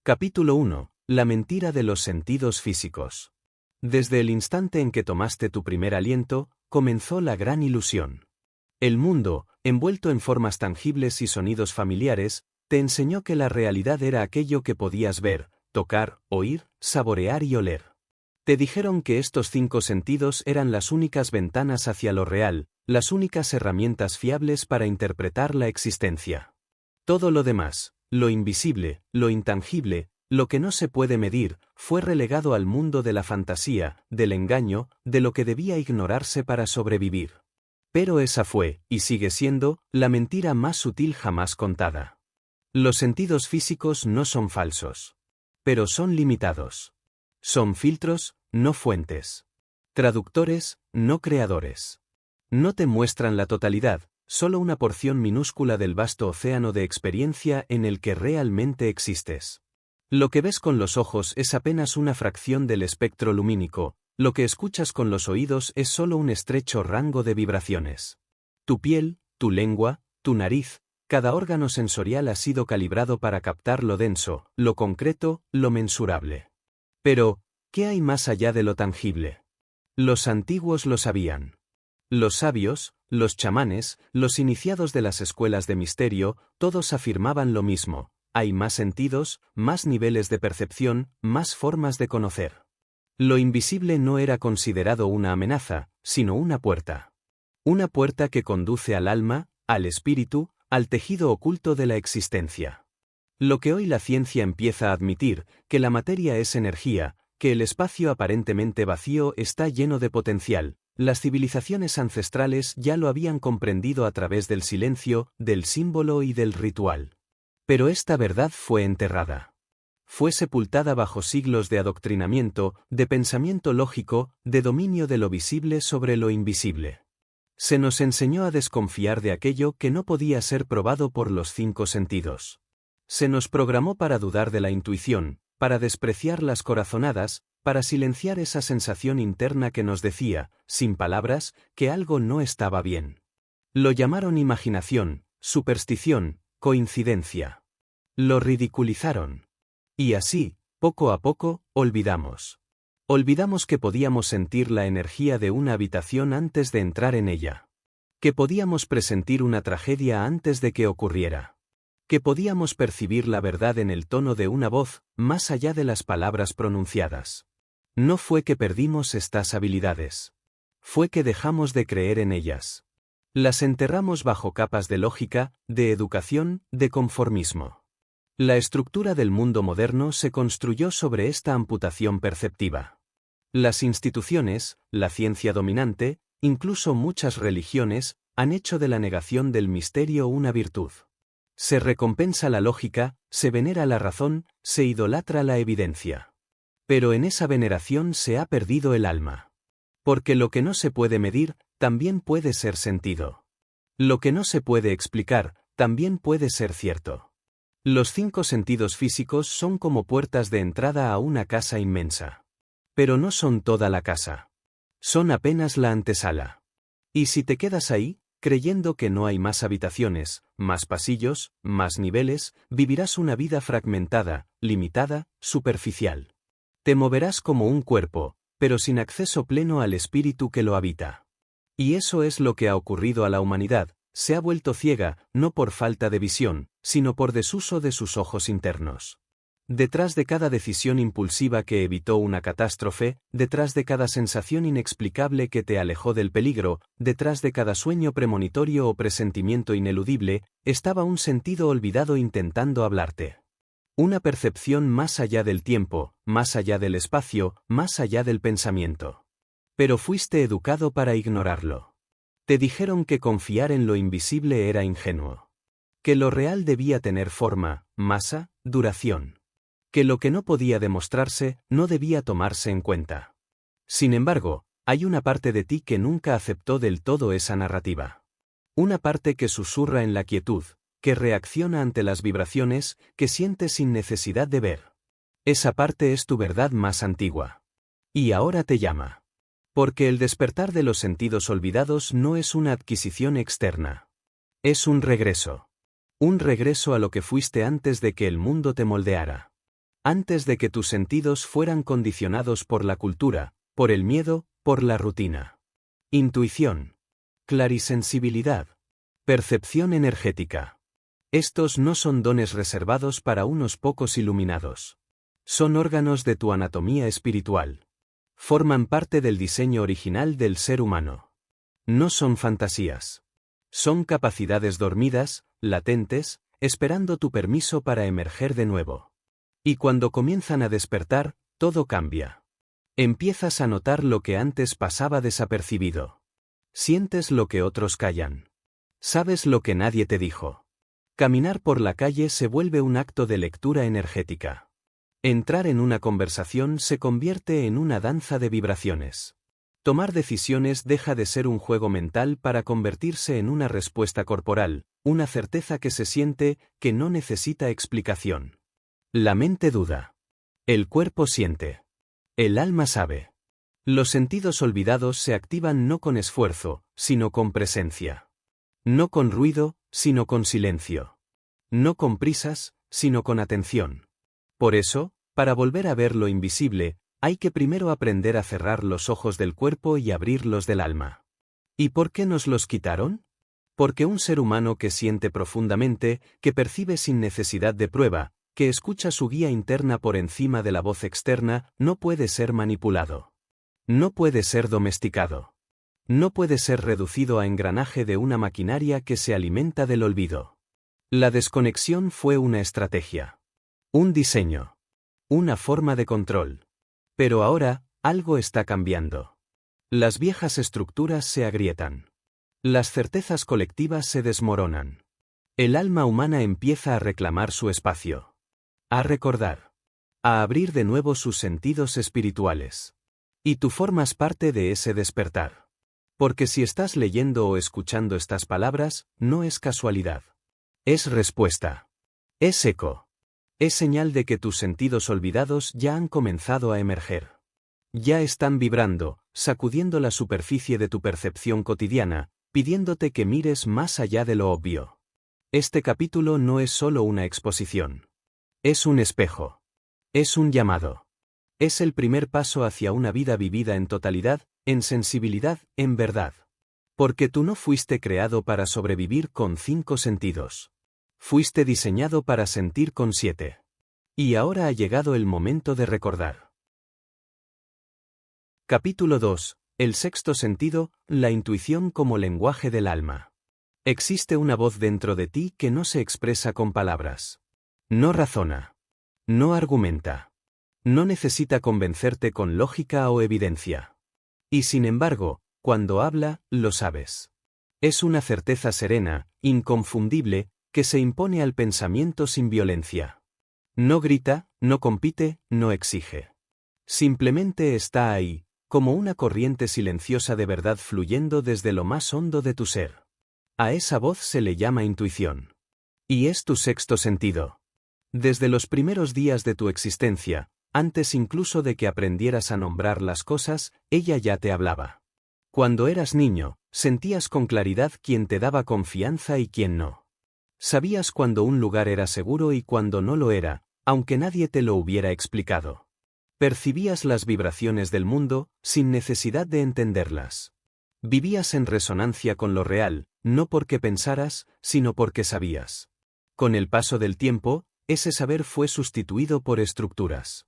Capítulo 1. La mentira de los sentidos físicos. Desde el instante en que tomaste tu primer aliento, comenzó la gran ilusión. El mundo, envuelto en formas tangibles y sonidos familiares, te enseñó que la realidad era aquello que podías ver, tocar, oír, saborear y oler. Te dijeron que estos 5 sentidos eran las únicas ventanas hacia lo real, las únicas herramientas fiables para interpretar la existencia. Todo lo demás, lo invisible, lo intangible, lo que no se puede medir, fue relegado al mundo de la fantasía, del engaño, de lo que debía ignorarse para sobrevivir. Pero esa fue, y sigue siendo, la mentira más sutil jamás contada. Los sentidos físicos no son falsos. Pero son limitados. Son filtros, no fuentes. Traductores, no creadores. No te muestran la totalidad, solo una porción minúscula del vasto océano de experiencia en el que realmente existes. Lo que ves con los ojos es apenas una fracción del espectro lumínico, lo que escuchas con los oídos es solo un estrecho rango de vibraciones. Tu piel, tu lengua, tu nariz, cada órgano sensorial ha sido calibrado para captar lo denso, lo concreto, lo mensurable. Pero, ¿qué hay más allá de lo tangible? Los antiguos lo sabían. Los sabios, los chamanes, los iniciados de las escuelas de misterio, todos afirmaban lo mismo: hay más sentidos, más niveles de percepción, más formas de conocer. Lo invisible no era considerado una amenaza, sino una puerta. Una puerta que conduce al alma, al espíritu, al tejido oculto de la existencia. Lo que hoy la ciencia empieza a admitir, que la materia es energía, que el espacio aparentemente vacío está lleno de potencial, las civilizaciones ancestrales ya lo habían comprendido a través del silencio, del símbolo y del ritual. Pero esta verdad fue enterrada. Fue sepultada bajo siglos de adoctrinamiento, de pensamiento lógico, de dominio de lo visible sobre lo invisible. Se nos enseñó a desconfiar de aquello que no podía ser probado por los 5 sentidos. Se nos programó para dudar de la intuición, para despreciar las corazonadas, para silenciar esa sensación interna que nos decía, sin palabras, que algo no estaba bien. Lo llamaron imaginación, superstición, coincidencia. Lo ridiculizaron. Y así, poco a poco, olvidamos. Olvidamos que podíamos sentir la energía de una habitación antes de entrar en ella. Que podíamos presentir una tragedia antes de que ocurriera. Que podíamos percibir la verdad en el tono de una voz, más allá de las palabras pronunciadas. No fue que perdimos estas habilidades. Fue que dejamos de creer en ellas. Las enterramos bajo capas de lógica, de educación, de conformismo. La estructura del mundo moderno se construyó sobre esta amputación perceptiva. Las instituciones, la ciencia dominante, incluso muchas religiones, han hecho de la negación del misterio una virtud. Se recompensa la lógica, se venera la razón, se idolatra la evidencia. Pero en esa veneración se ha perdido el alma. Porque lo que no se puede medir, también puede ser sentido. Lo que no se puede explicar, también puede ser cierto. Los 5 sentidos físicos son como puertas de entrada a una casa inmensa. Pero no son toda la casa. Son apenas la antesala. Y si te quedas ahí, creyendo que no hay más habitaciones, más pasillos, más niveles, vivirás una vida fragmentada, limitada, superficial. Te moverás como un cuerpo, pero sin acceso pleno al espíritu que lo habita. Y eso es lo que ha ocurrido a la humanidad. Se ha vuelto ciega, no por falta de visión, sino por desuso de sus ojos internos. Detrás de cada decisión impulsiva que evitó una catástrofe, detrás de cada sensación inexplicable que te alejó del peligro, detrás de cada sueño premonitorio o presentimiento ineludible, estaba un sentido olvidado intentando hablarte. Una percepción más allá del tiempo, más allá del espacio, más allá del pensamiento. Pero fuiste educado para ignorarlo. Te dijeron que confiar en lo invisible era ingenuo. Que lo real debía tener forma, masa, duración. Que lo que no podía demostrarse, no debía tomarse en cuenta. Sin embargo, hay una parte de ti que nunca aceptó del todo esa narrativa. Una parte que susurra en la quietud, que reacciona ante las vibraciones, que siente sin necesidad de ver. Esa parte es tu verdad más antigua. Y ahora te llama. Porque el despertar de los sentidos olvidados no es una adquisición externa. Es un regreso. Un regreso a lo que fuiste antes de que el mundo te moldeara. antes de que tus sentidos fueran condicionados por la cultura, por el miedo, por la rutina. Intuición. Clarisensibilidad. Percepción energética. Estos no son dones reservados para unos pocos iluminados. Son órganos de tu anatomía espiritual. Forman parte del diseño original del ser humano. No son fantasías. Son capacidades dormidas, latentes, esperando tu permiso para emerger de nuevo. Y cuando comienzan a despertar, todo cambia. Empiezas a notar lo que antes pasaba desapercibido. Sientes lo que otros callan. Sabes lo que nadie te dijo. Caminar por la calle se vuelve un acto de lectura energética. Entrar en una conversación se convierte en una danza de vibraciones. Tomar decisiones deja de ser un juego mental para convertirse en una respuesta corporal, una certeza que se siente, que no necesita explicación. La mente duda. El cuerpo siente. El alma sabe. Los sentidos olvidados se activan no con esfuerzo, sino con presencia. No con ruido, sino con silencio. No con prisas, sino con atención. Por eso, para volver a ver lo invisible, hay que primero aprender a cerrar los ojos del cuerpo y abrirlos del alma. ¿Y por qué nos los quitaron? Porque un ser humano que siente profundamente, que percibe sin necesidad de prueba, que escucha su guía interna por encima de la voz externa, no puede ser manipulado. No puede ser domesticado. No puede ser reducido a engranaje de una maquinaria que se alimenta del olvido. La desconexión fue una estrategia. Un diseño. Una forma de control. Pero ahora, algo está cambiando. Las viejas estructuras se agrietan. Las certezas colectivas se desmoronan. El alma humana empieza a reclamar su espacio. A recordar. A abrir de nuevo sus sentidos espirituales. Y tú formas parte de ese despertar. Porque si estás leyendo o escuchando estas palabras, no es casualidad. Es respuesta. Es eco. Es señal de que tus sentidos olvidados ya han comenzado a emerger. Ya están vibrando, sacudiendo la superficie de tu percepción cotidiana, pidiéndote que mires más allá de lo obvio. Este capítulo no es solo una exposición. Es un espejo. Es un llamado. Es el primer paso hacia una vida vivida en totalidad, en sensibilidad, en verdad. Porque tú no fuiste creado para sobrevivir con 5 sentidos. Fuiste diseñado para sentir con 7. Y ahora ha llegado el momento de recordar. Capítulo 2. El sexto sentido, la intuición como lenguaje del alma. Existe una voz dentro de ti que no se expresa con palabras. No razona. No argumenta. No necesita convencerte con lógica o evidencia. Y sin embargo, cuando habla, lo sabes. Es una certeza serena, inconfundible, que se impone al pensamiento sin violencia. No grita, no compite, no exige. Simplemente está ahí, como una corriente silenciosa de verdad fluyendo desde lo más hondo de tu ser. A esa voz se le llama intuición. Y es tu sexto sentido. Desde los primeros días de tu existencia, antes incluso de que aprendieras a nombrar las cosas, ella ya te hablaba. Cuando eras niño, sentías con claridad quién te daba confianza y quién no. Sabías cuando un lugar era seguro y cuando no lo era, aunque nadie te lo hubiera explicado. Percibías las vibraciones del mundo, sin necesidad de entenderlas. Vivías en resonancia con lo real, no porque pensaras, sino porque sabías. Con el paso del tiempo, ese saber fue sustituido por estructuras.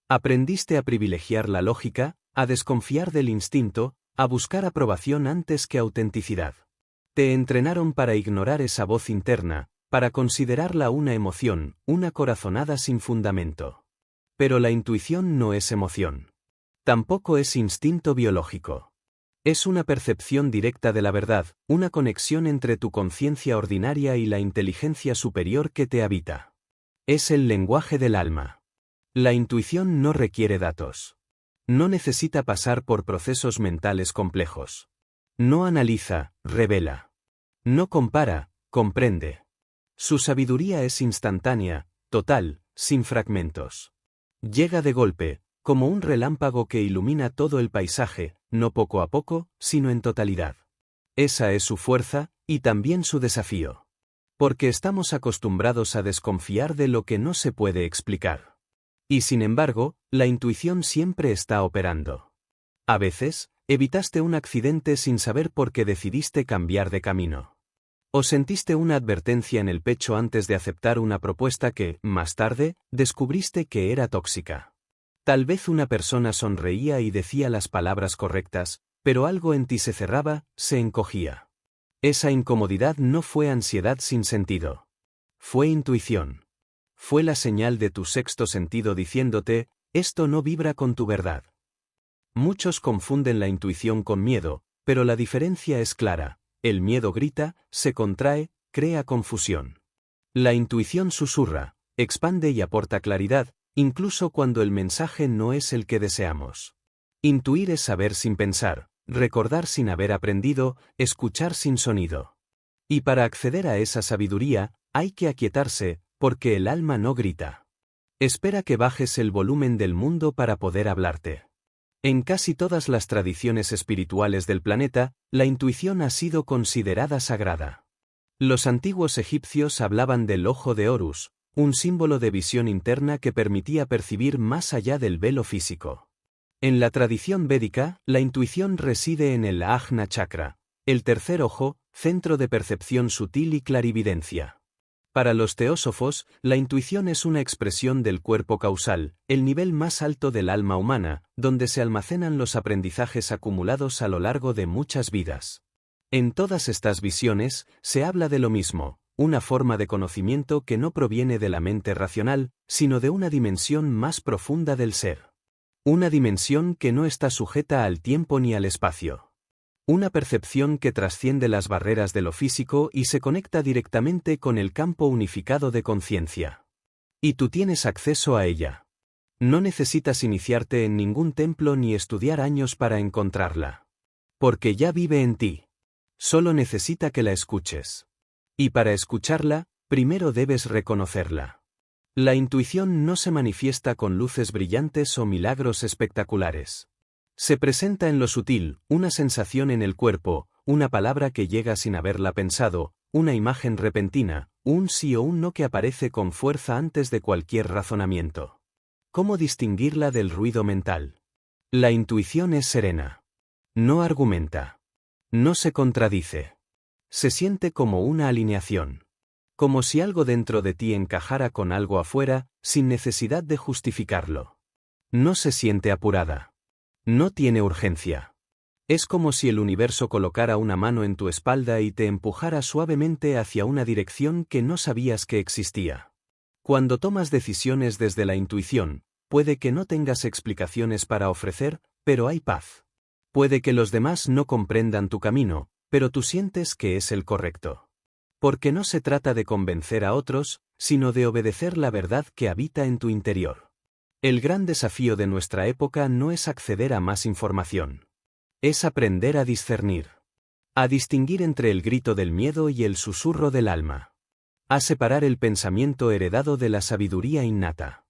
Aprendiste a privilegiar la lógica, a desconfiar del instinto, a buscar aprobación antes que autenticidad. Te entrenaron para ignorar esa voz interna, para considerarla una emoción, una corazonada sin fundamento. Pero la intuición no es emoción. Tampoco es instinto biológico. Es una percepción directa de la verdad, una conexión entre tu conciencia ordinaria y la inteligencia superior que te habita. Es el lenguaje del alma. La intuición no requiere datos. No necesita pasar por procesos mentales complejos. No analiza, revela. No compara, comprende. Su sabiduría es instantánea, total, sin fragmentos. Llega de golpe, como un relámpago que ilumina todo el paisaje, no poco a poco, sino en totalidad. Esa es su fuerza, y también su desafío. Porque estamos acostumbrados a desconfiar de lo que no se puede explicar. Y sin embargo, la intuición siempre está operando. A veces, evitaste un accidente sin saber por qué decidiste cambiar de camino. O sentiste una advertencia en el pecho antes de aceptar una propuesta que, más tarde, descubriste que era tóxica. Tal vez una persona sonreía y decía las palabras correctas, pero algo en ti se cerraba, se encogía. Esa incomodidad no fue ansiedad sin sentido. Fue intuición. Fue la señal de tu sexto sentido diciéndote, esto no vibra con tu verdad. Muchos confunden la intuición con miedo, pero la diferencia es clara. El miedo grita, se contrae, crea confusión. La intuición susurra, expande y aporta claridad, incluso cuando el mensaje no es el que deseamos. Intuir es saber sin pensar, recordar sin haber aprendido, escuchar sin sonido. Y para acceder a esa sabiduría, hay que aquietarse, porque el alma no grita. Espera que bajes el volumen del mundo para poder hablarte. En casi todas las tradiciones espirituales del planeta, la intuición ha sido considerada sagrada. Los antiguos egipcios hablaban del ojo de Horus, un símbolo de visión interna que permitía percibir más allá del velo físico. En la tradición védica, la intuición reside en el Ajna Chakra, el tercer ojo, centro de percepción sutil y clarividencia. Para los teósofos, la intuición es una expresión del cuerpo causal, el nivel más alto del alma humana, donde se almacenan los aprendizajes acumulados a lo largo de muchas vidas. En todas estas visiones, se habla de lo mismo, una forma de conocimiento que no proviene de la mente racional, sino de una dimensión más profunda del ser. Una dimensión que no está sujeta al tiempo ni al espacio. Una percepción que trasciende las barreras de lo físico y se conecta directamente con el campo unificado de conciencia. Y tú tienes acceso a ella. No necesitas iniciarte en ningún templo ni estudiar años para encontrarla. Porque ya vive en ti. Solo necesita que la escuches. Y para escucharla, primero debes reconocerla. La intuición no se manifiesta con luces brillantes o milagros espectaculares. Se presenta en lo sutil, una sensación en el cuerpo, una palabra que llega sin haberla pensado, una imagen repentina, un sí o un no que aparece con fuerza antes de cualquier razonamiento. ¿Cómo distinguirla del ruido mental? La intuición es serena. No argumenta. No se contradice. Se siente como una alineación. Como si algo dentro de ti encajara con algo afuera, sin necesidad de justificarlo. No se siente apurada. No tiene urgencia. Es como si el universo colocara una mano en tu espalda y te empujara suavemente hacia una dirección que no sabías que existía. Cuando tomas decisiones desde la intuición, puede que no tengas explicaciones para ofrecer, pero hay paz. Puede que los demás no comprendan tu camino, pero tú sientes que es el correcto. Porque no se trata de convencer a otros, sino de obedecer la verdad que habita en tu interior. El gran desafío de nuestra época no es acceder a más información. Es aprender a discernir. A distinguir entre el grito del miedo y el susurro del alma. A separar el pensamiento heredado de la sabiduría innata.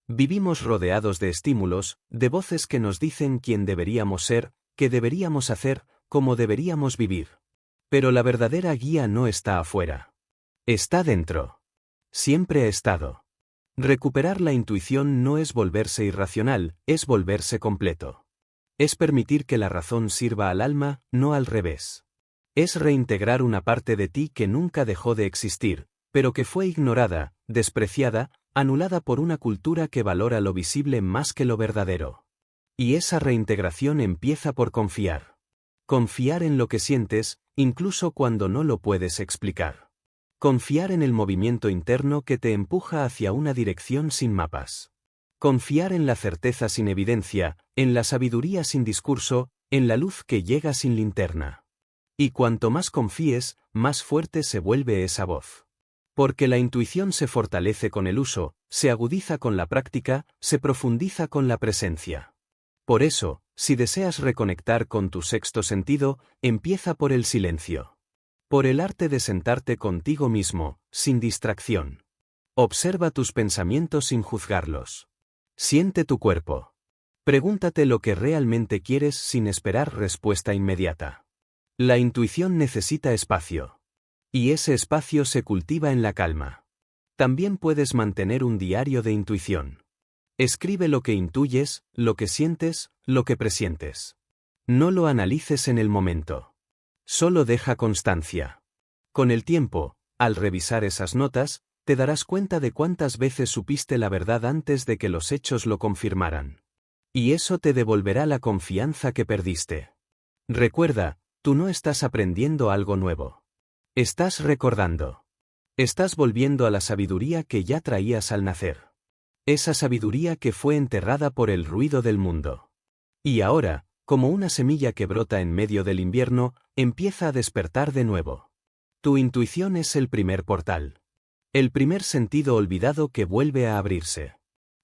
Vivimos rodeados de estímulos, de voces que nos dicen quién deberíamos ser, qué deberíamos hacer, cómo deberíamos vivir. Pero la verdadera guía no está afuera. Está dentro. Siempre ha estado. Recuperar la intuición no es volverse irracional, es volverse completo. Es permitir que la razón sirva al alma, no al revés. Es reintegrar una parte de ti que nunca dejó de existir, pero que fue ignorada, despreciada, anulada por una cultura que valora lo visible más que lo verdadero. Y esa reintegración empieza por confiar. Confiar en lo que sientes, incluso cuando no lo puedes explicar. Confiar en el movimiento interno que te empuja hacia una dirección sin mapas. Confiar en la certeza sin evidencia, en la sabiduría sin discurso, en la luz que llega sin linterna. Y cuanto más confíes, más fuerte se vuelve esa voz. Porque la intuición se fortalece con el uso, se agudiza con la práctica, se profundiza con la presencia. Por eso, si deseas reconectar con tu sexto sentido, empieza por el silencio. Por el arte de sentarte contigo mismo, sin distracción. Observa tus pensamientos sin juzgarlos. Siente tu cuerpo. Pregúntate lo que realmente quieres sin esperar respuesta inmediata. La intuición necesita espacio. Y ese espacio se cultiva en la calma. También puedes mantener un diario de intuición. Escribe lo que intuyes, lo que sientes, lo que presientes. No lo analices en el momento. Solo deja constancia. Con el tiempo, al revisar esas notas, te darás cuenta de cuántas veces supiste la verdad antes de que los hechos lo confirmaran. Y eso te devolverá la confianza que perdiste. Recuerda, tú no estás aprendiendo algo nuevo. Estás recordando. Estás volviendo a la sabiduría que ya traías al nacer. Esa sabiduría que fue enterrada por el ruido del mundo. Y ahora, como una semilla que brota en medio del invierno, empieza a despertar de nuevo. Tu intuición es el primer portal. El primer sentido olvidado que vuelve a abrirse.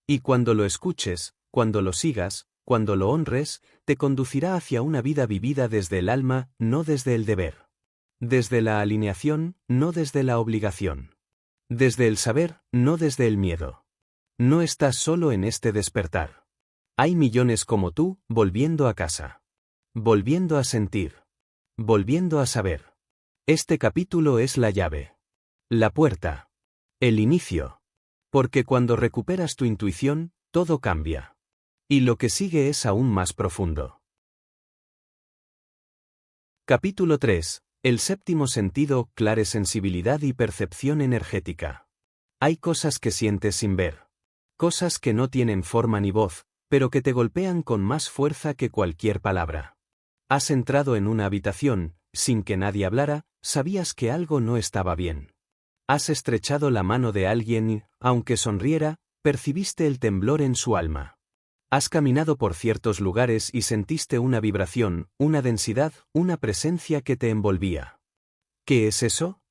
Y cuando lo escuches, cuando lo sigas, cuando lo honres, te conducirá hacia una vida vivida desde el alma, no desde el deber. Desde la alineación, no desde la obligación. Desde el saber, no desde el miedo. No estás solo en este despertar. Hay millones como tú, volviendo a casa. Volviendo a sentir. Volviendo a saber. Este capítulo es la llave. La puerta. El inicio. Porque cuando recuperas tu intuición, todo cambia. Y lo que sigue es aún más profundo. Capítulo 3. El séptimo sentido, claresensibilidad y percepción energética. Hay cosas que sientes sin ver. Cosas que no tienen forma ni voz, pero que te golpean con más fuerza que cualquier palabra. Has entrado en una habitación, sin que nadie hablara, sabías que algo no estaba bien. Has estrechado la mano de alguien y, aunque sonriera, percibiste el temblor en su alma. Has caminado por ciertos lugares y sentiste una vibración, una densidad, una presencia que te envolvía. ¿Qué es eso?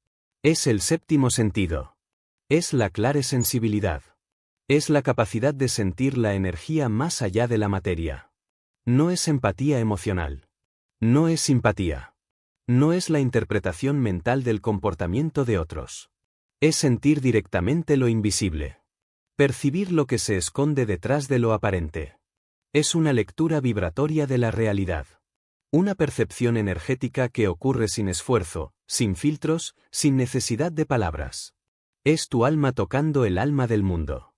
Es el séptimo sentido. Es la claresensibilidad. Es la capacidad de sentir la energía más allá de la materia. No es empatía emocional. No es simpatía. No es la interpretación mental del comportamiento de otros. Es sentir directamente lo invisible. Percibir lo que se esconde detrás de lo aparente. Es una lectura vibratoria de la realidad. Una percepción energética que ocurre sin esfuerzo, sin filtros, sin necesidad de palabras. Es tu alma tocando el alma del mundo.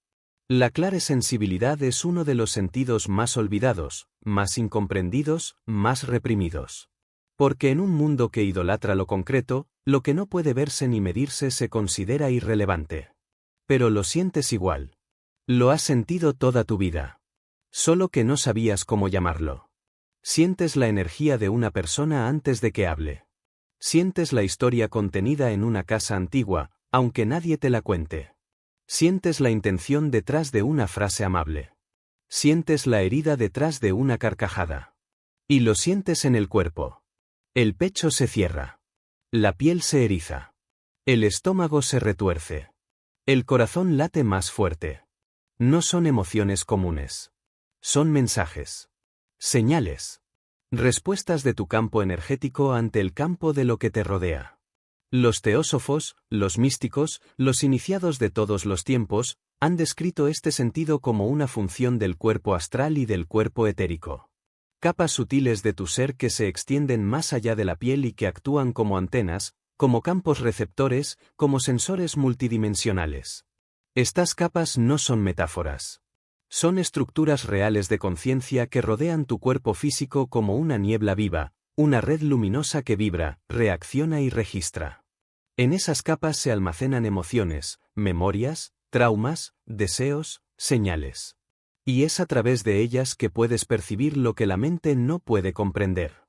La claresensibilidad es uno de los sentidos más olvidados, más incomprendidos, más reprimidos. Porque en un mundo que idolatra lo concreto, lo que no puede verse ni medirse se considera irrelevante. Pero lo sientes igual. Lo has sentido toda tu vida. Solo que no sabías cómo llamarlo. Sientes la energía de una persona antes de que hable. Sientes la historia contenida en una casa antigua, aunque nadie te la cuente. Sientes la intención detrás de una frase amable. Sientes la herida detrás de una carcajada. Y lo sientes en el cuerpo. El pecho se cierra. La piel se eriza. El estómago se retuerce. El corazón late más fuerte. No son emociones comunes. Son mensajes. Señales. Respuestas de tu campo energético ante el campo de lo que te rodea. Los teósofos, los místicos, los iniciados de todos los tiempos, han descrito este sentido como una función del cuerpo astral y del cuerpo etérico. Capas sutiles de tu ser que se extienden más allá de la piel y que actúan como antenas, como campos receptores, como sensores multidimensionales. Estas capas no son metáforas. Son estructuras reales de conciencia que rodean tu cuerpo físico como una niebla viva, una red luminosa que vibra, reacciona y registra. En esas capas se almacenan emociones, memorias, traumas, deseos, señales. Y es a través de ellas que puedes percibir lo que la mente no puede comprender.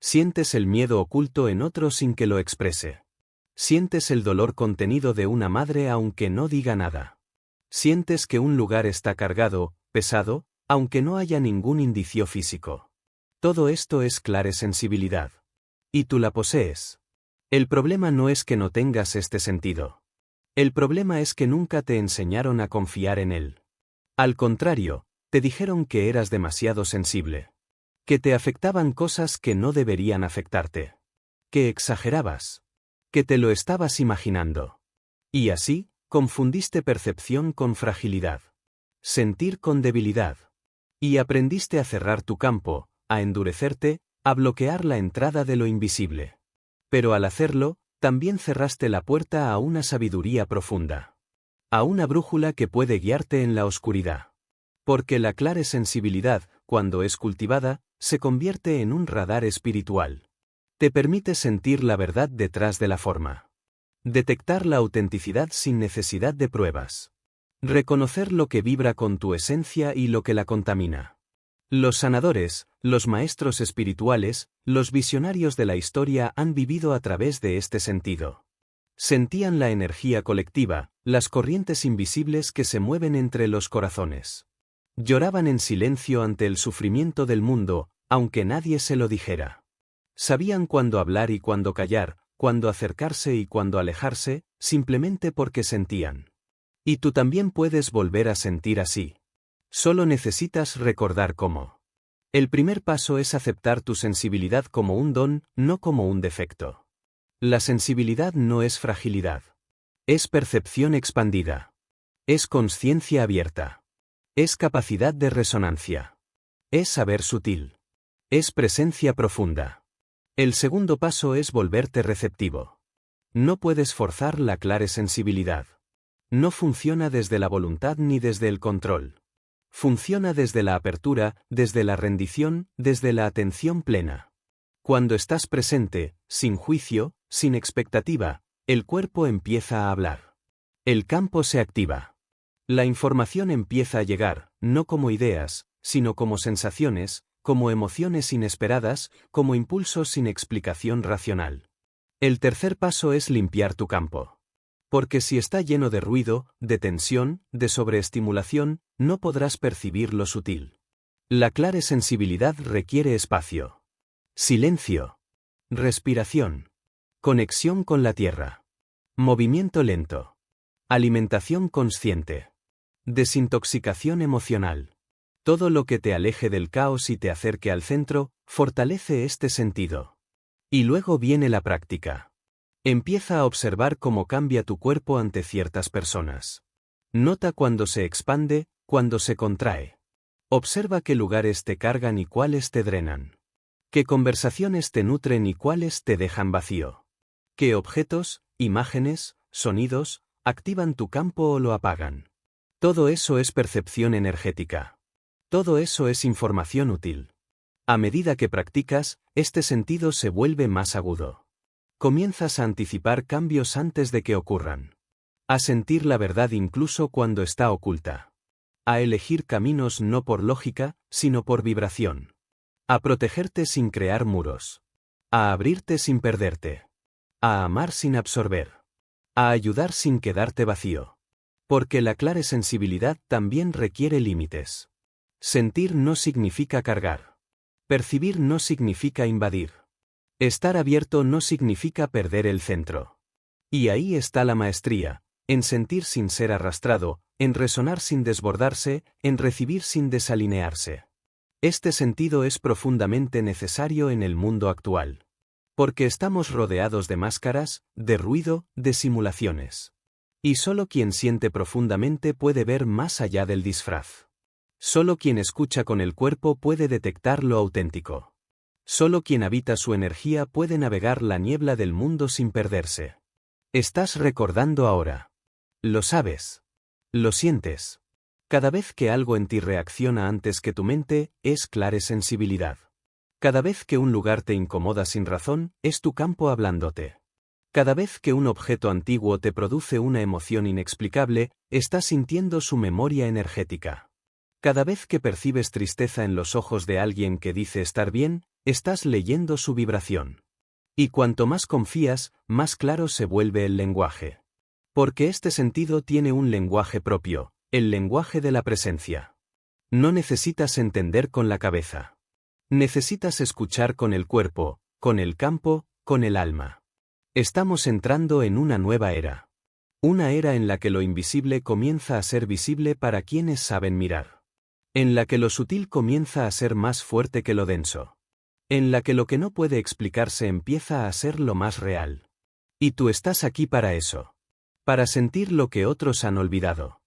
Sientes el miedo oculto en otro sin que lo exprese. Sientes el dolor contenido de una madre aunque no diga nada. Sientes que un lugar está cargado, pesado, aunque no haya ningún indicio físico. Todo esto es claresensibilidad. Y tú la posees. El problema no es que no tengas este sentido. El problema es que nunca te enseñaron a confiar en él. Al contrario, te dijeron que eras demasiado sensible. Que te afectaban cosas que no deberían afectarte. Que exagerabas. Que te lo estabas imaginando. Y así, confundiste percepción con fragilidad. Sentir con debilidad. Y aprendiste a cerrar tu campo, a endurecerte, a bloquear la entrada de lo invisible. Pero al hacerlo, también cerraste la puerta a una sabiduría profunda. A una brújula que puede guiarte en la oscuridad. Porque la claresensibilidad, cuando es cultivada, se convierte en un radar espiritual. Te permite sentir la verdad detrás de la forma. Detectar la autenticidad sin necesidad de pruebas. Reconocer lo que vibra con tu esencia y lo que la contamina. Los sanadores, los maestros espirituales, los visionarios de la historia han vivido a través de este sentido. Sentían la energía colectiva, las corrientes invisibles que se mueven entre los corazones. Lloraban en silencio ante el sufrimiento del mundo, aunque nadie se lo dijera. Sabían cuándo hablar y cuándo callar, cuándo acercarse y cuándo alejarse, simplemente porque sentían. Y tú también puedes volver a sentir así. Solo necesitas recordar cómo. El primer paso es aceptar tu sensibilidad como un don, no como un defecto. La sensibilidad no es fragilidad. Es percepción expandida. Es conciencia abierta. Es capacidad de resonancia. Es saber sutil. Es presencia profunda. El segundo paso es volverte receptivo. No puedes forzar la claresensibilidad. No funciona desde la voluntad ni desde el control. Funciona desde la apertura, desde la rendición, desde la atención plena. Cuando estás presente, sin juicio, sin expectativa, el cuerpo empieza a hablar. El campo se activa. La información empieza a llegar, no como ideas, sino como sensaciones, como emociones inesperadas, como impulsos sin explicación racional. El tercer paso es limpiar tu campo. Porque si está lleno de ruido, de tensión, de sobreestimulación, no podrás percibir lo sutil. La claresensibilidad requiere espacio. Silencio. Respiración. Conexión con la tierra. Movimiento lento. Alimentación consciente. Desintoxicación emocional. Todo lo que te aleje del caos y te acerque al centro, fortalece este sentido. Y luego viene la práctica. Empieza a observar cómo cambia tu cuerpo ante ciertas personas. Nota cuando se expande, cuando se contrae. Observa qué lugares te cargan y cuáles te drenan. Qué conversaciones te nutren y cuáles te dejan vacío. Qué objetos, imágenes, sonidos, activan tu campo o lo apagan. Todo eso es percepción energética. Todo eso es información útil. A medida que practicas, este sentido se vuelve más agudo. Comienzas a anticipar cambios antes de que ocurran. A sentir la verdad incluso cuando está oculta. A elegir caminos no por lógica, sino por vibración. A protegerte sin crear muros. A abrirte sin perderte. A amar sin absorber. A ayudar sin quedarte vacío. Porque la claresensibilidad también requiere límites. Sentir no significa cargar. Percibir no significa invadir. Estar abierto no significa perder el centro. Y ahí está la maestría, en sentir sin ser arrastrado, en resonar sin desbordarse, en recibir sin desalinearse. Este sentido es profundamente necesario en el mundo actual. Porque estamos rodeados de máscaras, de ruido, de simulaciones. Y solo quien siente profundamente puede ver más allá del disfraz. Solo quien escucha con el cuerpo puede detectar lo auténtico. Solo quien habita su energía puede navegar la niebla del mundo sin perderse. Estás recordando ahora. Lo sabes. Lo sientes. Cada vez que algo en ti reacciona antes que tu mente, es claresensibilidad. Cada vez que un lugar te incomoda sin razón, es tu campo hablándote. Cada vez que un objeto antiguo te produce una emoción inexplicable, estás sintiendo su memoria energética. Cada vez que percibes tristeza en los ojos de alguien que dice estar bien, estás leyendo su vibración. Y cuanto más confías, más claro se vuelve el lenguaje. Porque este sentido tiene un lenguaje propio, el lenguaje de la presencia. No necesitas entender con la cabeza. Necesitas escuchar con el cuerpo, con el campo, con el alma. Estamos entrando en una nueva era. Una era en la que lo invisible comienza a ser visible para quienes saben mirar. En la que lo sutil comienza a ser más fuerte que lo denso. En la que lo que no puede explicarse empieza a ser lo más real. Y tú estás aquí para eso. Para sentir lo que otros han olvidado.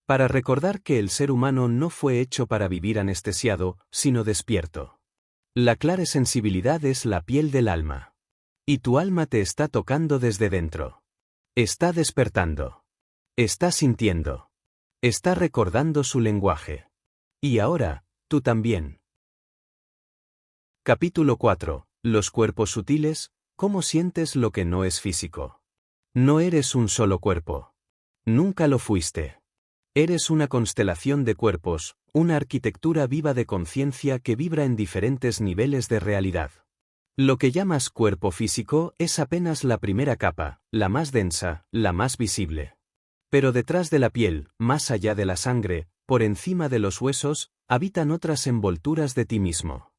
Para recordar que el ser humano no fue hecho para vivir anestesiado, sino despierto. La claresensibilidad es la piel del alma. Y tu alma te está tocando desde dentro. Está despertando. Está sintiendo. Está recordando su lenguaje. Y ahora, tú también. Capítulo 4. Los cuerpos sutiles, ¿cómo sientes lo que no es físico? No eres un solo cuerpo. Nunca lo fuiste. Eres una constelación de cuerpos, una arquitectura viva de conciencia que vibra en diferentes niveles de realidad. Lo que llamas cuerpo físico es apenas la primera capa, la más densa, la más visible. Pero detrás de la piel, más allá de la sangre, por encima de los huesos, habitan otras envolturas de ti mismo.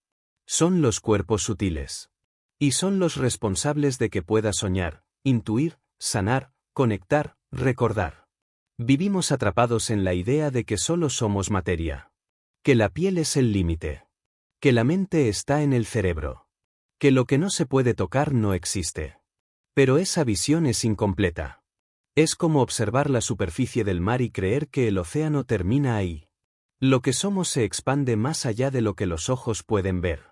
Son los cuerpos sutiles. Y son los responsables de que puedas soñar, intuir, sanar, conectar, recordar. Vivimos atrapados en la idea de que solo somos materia. Que la piel es el límite. Que la mente está en el cerebro. Que lo que no se puede tocar no existe. Pero esa visión es incompleta. Es como observar la superficie del mar y creer que el océano termina ahí. Lo que somos se expande más allá de lo que los ojos pueden ver.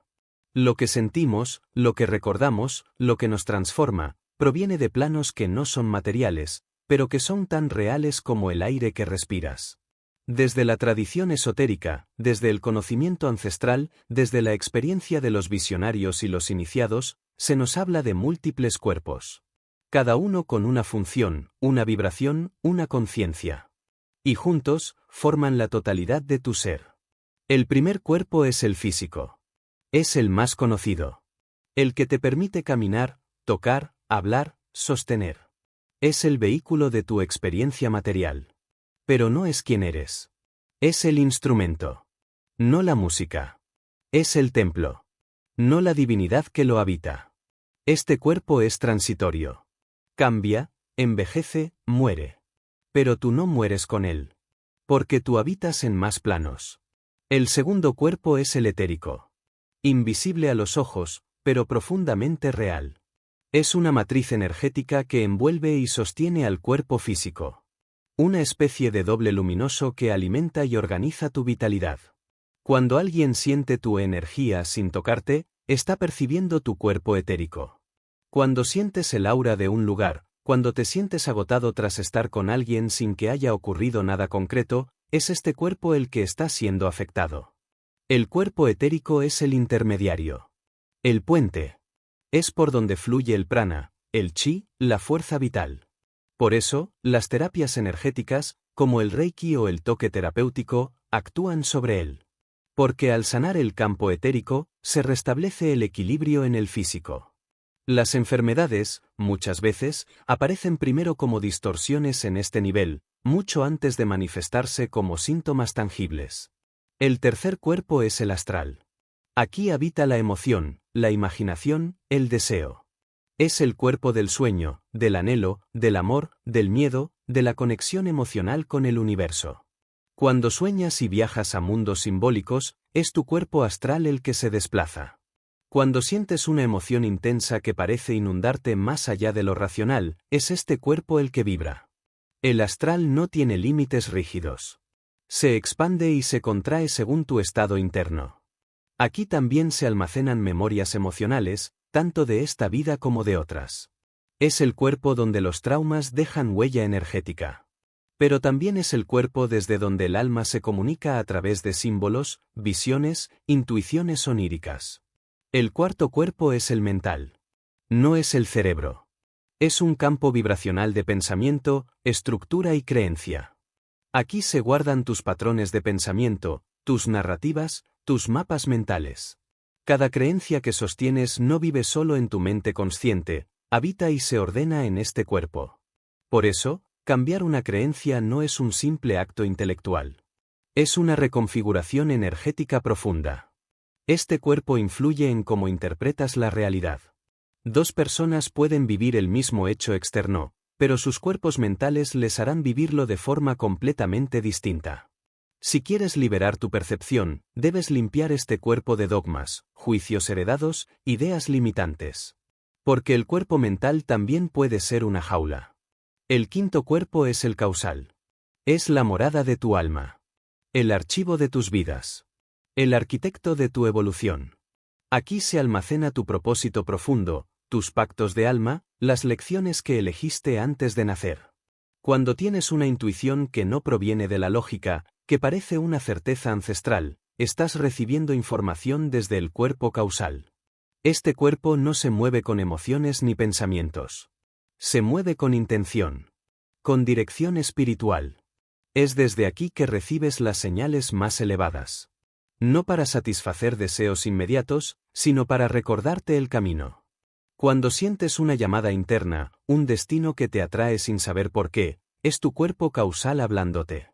Lo que sentimos, lo que recordamos, lo que nos transforma, proviene de planos que no son materiales, pero que son tan reales como el aire que respiras. Desde la tradición esotérica, desde el conocimiento ancestral, desde la experiencia de los visionarios y los iniciados, se nos habla de múltiples cuerpos. Cada uno con una función, una vibración, una conciencia. Y juntos, forman la totalidad de tu ser. El primer cuerpo es el físico. Es el más conocido. El que te permite caminar, tocar, hablar, sostener. Es el vehículo de tu experiencia material. Pero no es quien eres. Es el instrumento. No la música. Es el templo. No la divinidad que lo habita. Este cuerpo es transitorio. Cambia, envejece, muere. Pero tú no mueres con él. Porque tú habitas en más planos. El segundo cuerpo es el etérico. Invisible a los ojos, pero profundamente real. Es una matriz energética que envuelve y sostiene al cuerpo físico. Una especie de doble luminoso que alimenta y organiza tu vitalidad. Cuando alguien siente tu energía sin tocarte, está percibiendo tu cuerpo etérico. Cuando sientes el aura de un lugar, cuando te sientes agotado tras estar con alguien sin que haya ocurrido nada concreto, es este cuerpo el que está siendo afectado. El cuerpo etérico es el intermediario. El puente. Es por donde fluye el prana, el chi, la fuerza vital. Por eso, las terapias energéticas, como el reiki o el toque terapéutico, actúan sobre él. Porque al sanar el campo etérico, se restablece el equilibrio en el físico. Las enfermedades, muchas veces, aparecen primero como distorsiones en este nivel, mucho antes de manifestarse como síntomas tangibles. El tercer cuerpo es el astral. Aquí habita la emoción, la imaginación, el deseo. Es el cuerpo del sueño, del anhelo, del amor, del miedo, de la conexión emocional con el universo. Cuando sueñas y viajas a mundos simbólicos, es tu cuerpo astral el que se desplaza. Cuando sientes una emoción intensa que parece inundarte más allá de lo racional, es este cuerpo el que vibra. El astral no tiene límites rígidos. Se expande y se contrae según tu estado interno. Aquí también se almacenan memorias emocionales, tanto de esta vida como de otras. Es el cuerpo donde los traumas dejan huella energética. Pero también es el cuerpo desde donde el alma se comunica a través de símbolos, visiones, intuiciones oníricas. El cuarto cuerpo es el mental. No es el cerebro. Es un campo vibracional de pensamiento, estructura y creencia. Aquí se guardan tus patrones de pensamiento, tus narrativas, tus mapas mentales. Cada creencia que sostienes no vive solo en tu mente consciente, habita y se ordena en este cuerpo. Por eso, cambiar una creencia no es un simple acto intelectual. Es una reconfiguración energética profunda. Este cuerpo influye en cómo interpretas la realidad. Dos personas pueden vivir el mismo hecho externo, pero sus cuerpos mentales les harán vivirlo de forma completamente distinta. Si quieres liberar tu percepción, debes limpiar este cuerpo de dogmas, juicios heredados, ideas limitantes. Porque el cuerpo mental también puede ser una jaula. El quinto cuerpo es el causal. Es la morada de tu alma. El archivo de tus vidas. El arquitecto de tu evolución. Aquí se almacena tu propósito profundo, tus pactos de alma, las lecciones que elegiste antes de nacer. Cuando tienes una intuición que no proviene de la lógica, que parece una certeza ancestral, estás recibiendo información desde el cuerpo causal. Este cuerpo no se mueve con emociones ni pensamientos. Se mueve con intención. Con dirección espiritual. Es desde aquí que recibes las señales más elevadas. No para satisfacer deseos inmediatos, sino para recordarte el camino. Cuando sientes una llamada interna, un destino que te atrae sin saber por qué, es tu cuerpo causal hablándote.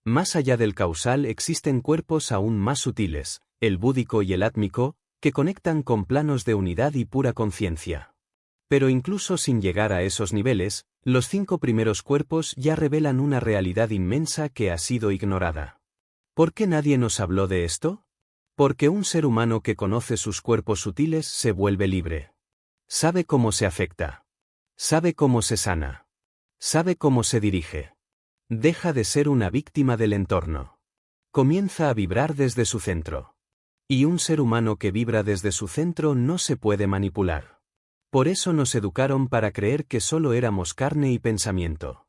Más allá del causal existen cuerpos aún más sutiles, el búdico y el átmico, que conectan con planos de unidad y pura conciencia. Pero incluso sin llegar a esos niveles, los 5 primeros cuerpos ya revelan una realidad inmensa que ha sido ignorada. ¿Por qué nadie nos habló de esto? Porque un ser humano que conoce sus cuerpos sutiles se vuelve libre. Sabe cómo se afecta. Sabe cómo se sana. Sabe cómo se dirige. Deja de ser una víctima del entorno. Comienza a vibrar desde su centro. Y un ser humano que vibra desde su centro no se puede manipular. Por eso nos educaron para creer que solo éramos carne y pensamiento.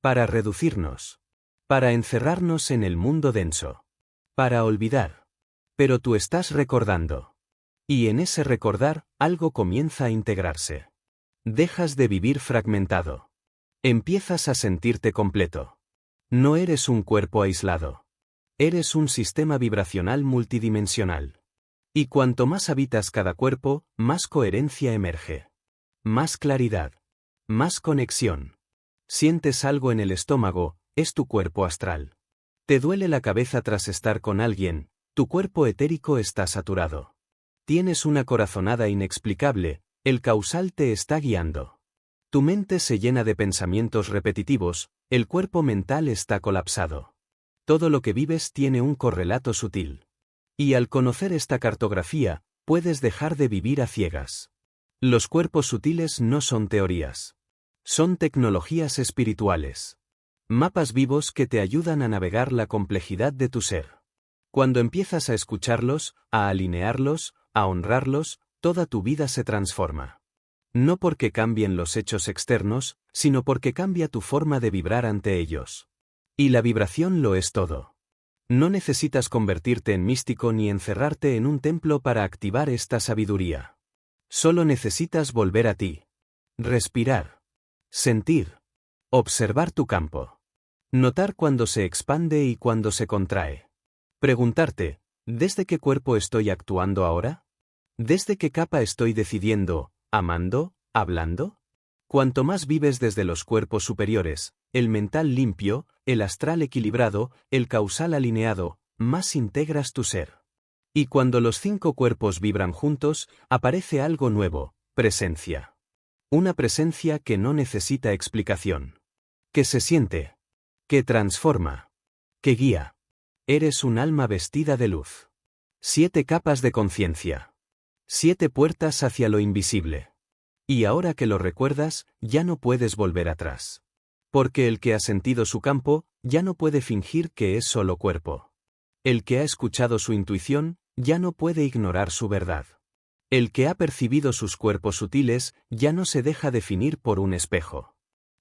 Para reducirnos. Para encerrarnos en el mundo denso. Para olvidar. Pero tú estás recordando. Y en ese recordar, algo comienza a integrarse. Dejas de vivir fragmentado. Empiezas a sentirte completo. No eres un cuerpo aislado. Eres un sistema vibracional multidimensional. Y cuanto más habitas cada cuerpo, más coherencia emerge. Más claridad. Más conexión. Sientes algo en el estómago, es tu cuerpo astral. Te duele la cabeza tras estar con alguien, tu cuerpo etérico está saturado. Tienes una corazonada inexplicable, el causal te está guiando. Tu mente se llena de pensamientos repetitivos, el cuerpo mental está colapsado. Todo lo que vives tiene un correlato sutil. Y al conocer esta cartografía, puedes dejar de vivir a ciegas. Los cuerpos sutiles no son teorías. Son tecnologías espirituales. Mapas vivos que te ayudan a navegar la complejidad de tu ser. Cuando empiezas a escucharlos, a alinearlos, a honrarlos, toda tu vida se transforma. No porque cambien los hechos externos, sino porque cambia tu forma de vibrar ante ellos. Y la vibración lo es todo. No necesitas convertirte en místico ni encerrarte en un templo para activar esta sabiduría. Solo necesitas volver a ti. Respirar. Sentir. Observar tu campo. Notar cuando se expande y cuando se contrae. Preguntarte, ¿desde qué cuerpo estoy actuando ahora? ¿Desde qué capa estoy decidiendo, amando, hablando? Cuanto más vives desde los cuerpos superiores, el mental limpio, el astral equilibrado, el causal alineado, más integras tu ser. Y cuando los 5 cuerpos vibran juntos, aparece algo nuevo, presencia. Una presencia que no necesita explicación. Que se siente. Que transforma. Que guía. Eres un alma vestida de luz. 7 capas de conciencia. 7 puertas hacia lo invisible. Y ahora que lo recuerdas, ya no puedes volver atrás. Porque el que ha sentido su campo, ya no puede fingir que es solo cuerpo. El que ha escuchado su intuición, ya no puede ignorar su verdad. El que ha percibido sus cuerpos sutiles, ya no se deja definir por un espejo.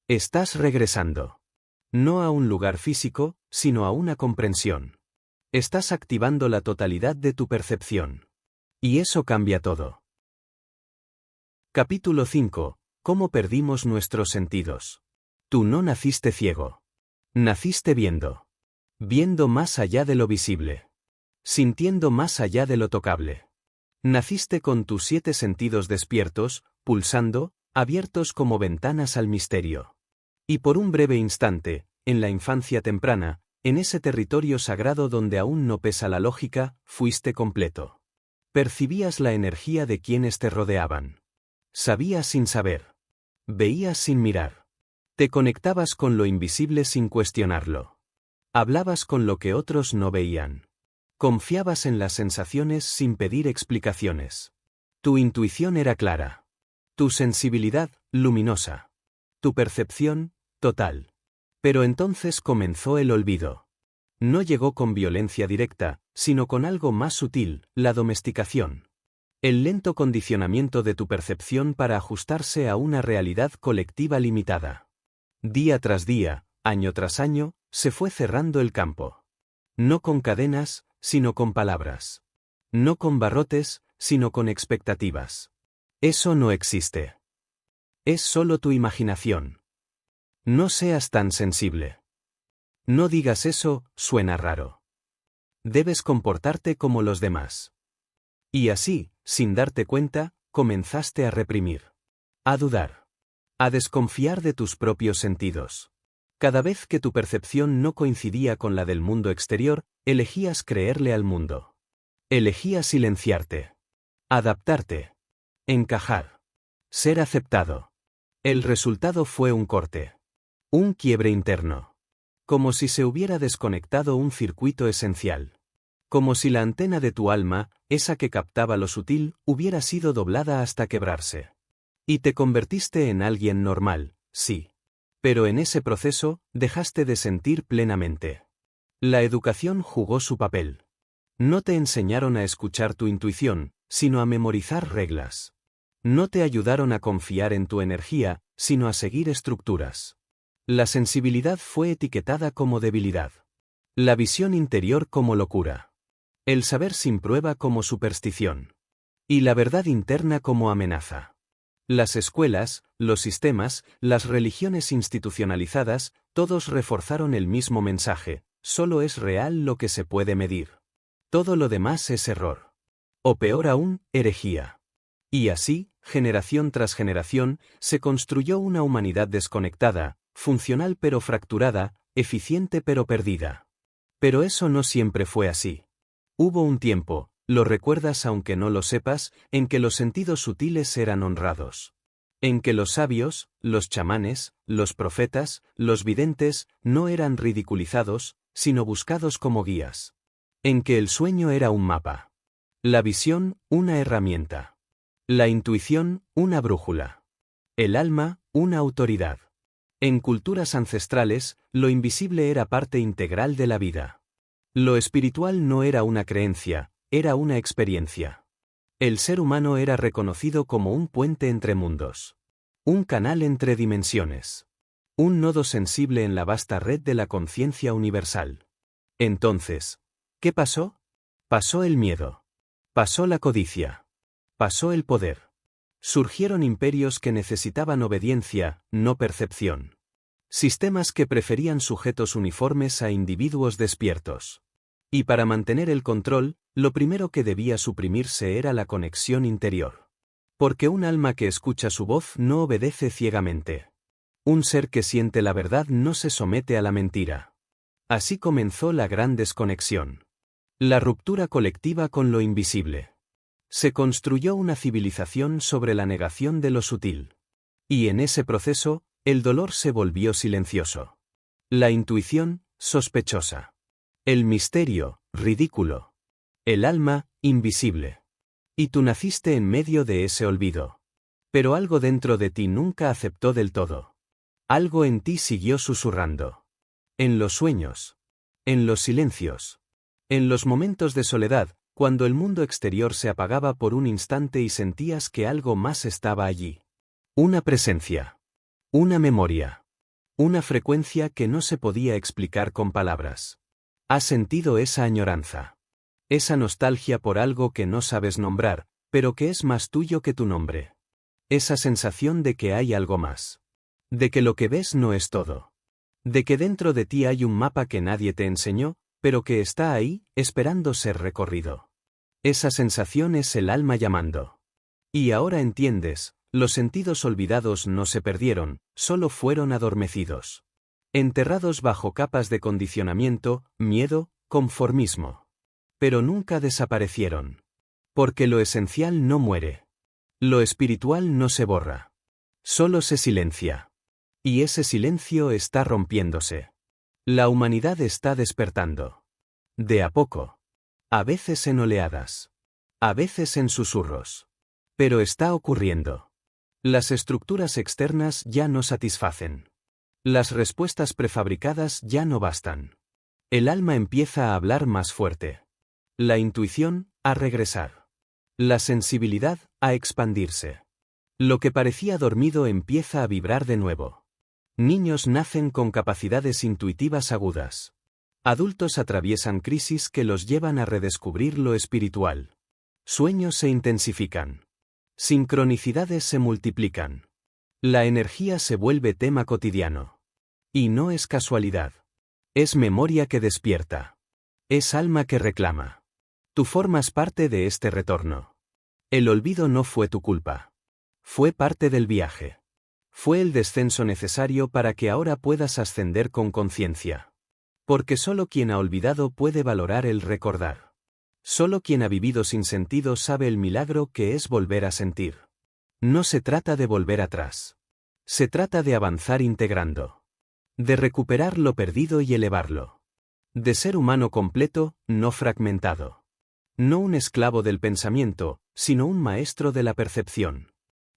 Estás regresando. No a un lugar físico, sino a una comprensión. Estás activando la totalidad de tu percepción. Y eso cambia todo. Capítulo 5. ¿Cómo perdimos nuestros sentidos? Tú no naciste ciego. Naciste viendo. Viendo más allá de lo visible. Sintiendo más allá de lo tocable. Naciste con tus 7 sentidos despiertos, pulsando, abiertos como ventanas al misterio. Y por un breve instante, en la infancia temprana, en ese territorio sagrado donde aún no pesa la lógica, fuiste completo. Percibías la energía de quienes te rodeaban. Sabías sin saber. Veías sin mirar. Te conectabas con lo invisible sin cuestionarlo. Hablabas con lo que otros no veían. Confiabas en las sensaciones sin pedir explicaciones. Tu intuición era clara. Tu sensibilidad, luminosa. Tu percepción, total. Pero entonces comenzó el olvido. No llegó con violencia directa, sino con algo más sutil, la domesticación. El lento condicionamiento de tu percepción para ajustarse a una realidad colectiva limitada. Día tras día, año tras año, se fue cerrando el campo. No con cadenas, sino con palabras. No con barrotes, sino con expectativas. Eso no existe. Es solo tu imaginación. No seas tan sensible. No digas eso, suena raro. Debes comportarte como los demás. Y así, sin darte cuenta, comenzaste a reprimir. A dudar. A desconfiar de tus propios sentidos. Cada vez que tu percepción no coincidía con la del mundo exterior, elegías creerle al mundo. Elegías silenciarte. Adaptarte. Encajar. Ser aceptado. El resultado fue un corte. Un quiebre interno. Como si se hubiera desconectado un circuito esencial. Como si la antena de tu alma, esa que captaba lo sutil, hubiera sido doblada hasta quebrarse. Y te convertiste en alguien normal, sí. Pero en ese proceso, dejaste de sentir plenamente. La educación jugó su papel. No te enseñaron a escuchar tu intuición, sino a memorizar reglas. No te ayudaron a confiar en tu energía, sino a seguir estructuras. La sensibilidad fue etiquetada como debilidad. La visión interior como locura. El saber sin prueba como superstición. Y la verdad interna como amenaza. Las escuelas, los sistemas, las religiones institucionalizadas, todos reforzaron el mismo mensaje: solo es real lo que se puede medir. Todo lo demás es error. O peor aún, herejía. Y así, generación tras generación, se construyó una humanidad desconectada, funcional pero fracturada, eficiente pero perdida. Pero eso no siempre fue así. Hubo un tiempo, lo recuerdas aunque no lo sepas, en que los sentidos sutiles eran honrados. En que los sabios, los chamanes, los profetas, los videntes, no eran ridiculizados, sino buscados como guías. En que el sueño era un mapa. La visión, una herramienta. La intuición, una brújula. El alma, una autoridad. En culturas ancestrales, lo invisible era parte integral de la vida. Lo espiritual no era una creencia, era una experiencia. El ser humano era reconocido como un puente entre mundos. Un canal entre dimensiones. Un nodo sensible en la vasta red de la conciencia universal. Entonces, ¿qué pasó? Pasó el miedo. Pasó la codicia. Pasó el poder. Surgieron imperios que necesitaban obediencia, no percepción. Sistemas que preferían sujetos uniformes a individuos despiertos. Y para mantener el control, lo primero que debía suprimirse era la conexión interior. Porque un alma que escucha su voz no obedece ciegamente. Un ser que siente la verdad no se somete a la mentira. Así comenzó la gran desconexión. La ruptura colectiva con lo invisible. Se construyó una civilización sobre la negación de lo sutil. Y en ese proceso, el dolor se volvió silencioso. La intuición, sospechosa. El misterio, ridículo. El alma, invisible. Y tú naciste en medio de ese olvido. Pero algo dentro de ti nunca aceptó del todo. Algo en ti siguió susurrando. En los sueños. En los silencios. En los momentos de soledad, cuando el mundo exterior se apagaba por un instante y sentías que algo más estaba allí. Una presencia. Una memoria. Una frecuencia que no se podía explicar con palabras. ¿Has sentido esa añoranza? Esa nostalgia por algo que no sabes nombrar, pero que es más tuyo que tu nombre. Esa sensación de que hay algo más. De que lo que ves no es todo. De que dentro de ti hay un mapa que nadie te enseñó, pero que está ahí, esperando ser recorrido. Esa sensación es el alma llamando. Y ahora entiendes, los sentidos olvidados no se perdieron, solo fueron adormecidos. Enterrados bajo capas de condicionamiento, miedo, conformismo. Pero nunca desaparecieron. Porque lo esencial no muere. Lo espiritual no se borra. Solo se silencia. Y ese silencio está rompiéndose. La humanidad está despertando. De a poco. A veces en oleadas. A veces en susurros. Pero está ocurriendo. Las estructuras externas ya no satisfacen. Las respuestas prefabricadas ya no bastan. El alma empieza a hablar más fuerte. La intuición, a regresar. La sensibilidad, a expandirse. Lo que parecía dormido empieza a vibrar de nuevo. Niños nacen con capacidades intuitivas agudas. Adultos atraviesan crisis que los llevan a redescubrir lo espiritual. Sueños se intensifican. Sincronicidades se multiplican. La energía se vuelve tema cotidiano. Y no es casualidad. Es memoria que despierta. Es alma que reclama. Tú formas parte de este retorno. El olvido no fue tu culpa. Fue parte del viaje. Fue el descenso necesario para que ahora puedas ascender con conciencia. Porque solo quien ha olvidado puede valorar el recordar. Solo quien ha vivido sin sentido sabe el milagro que es volver a sentir. No se trata de volver atrás. Se trata de avanzar integrando. De recuperar lo perdido y elevarlo. De ser humano completo, no fragmentado. No un esclavo del pensamiento, sino un maestro de la percepción.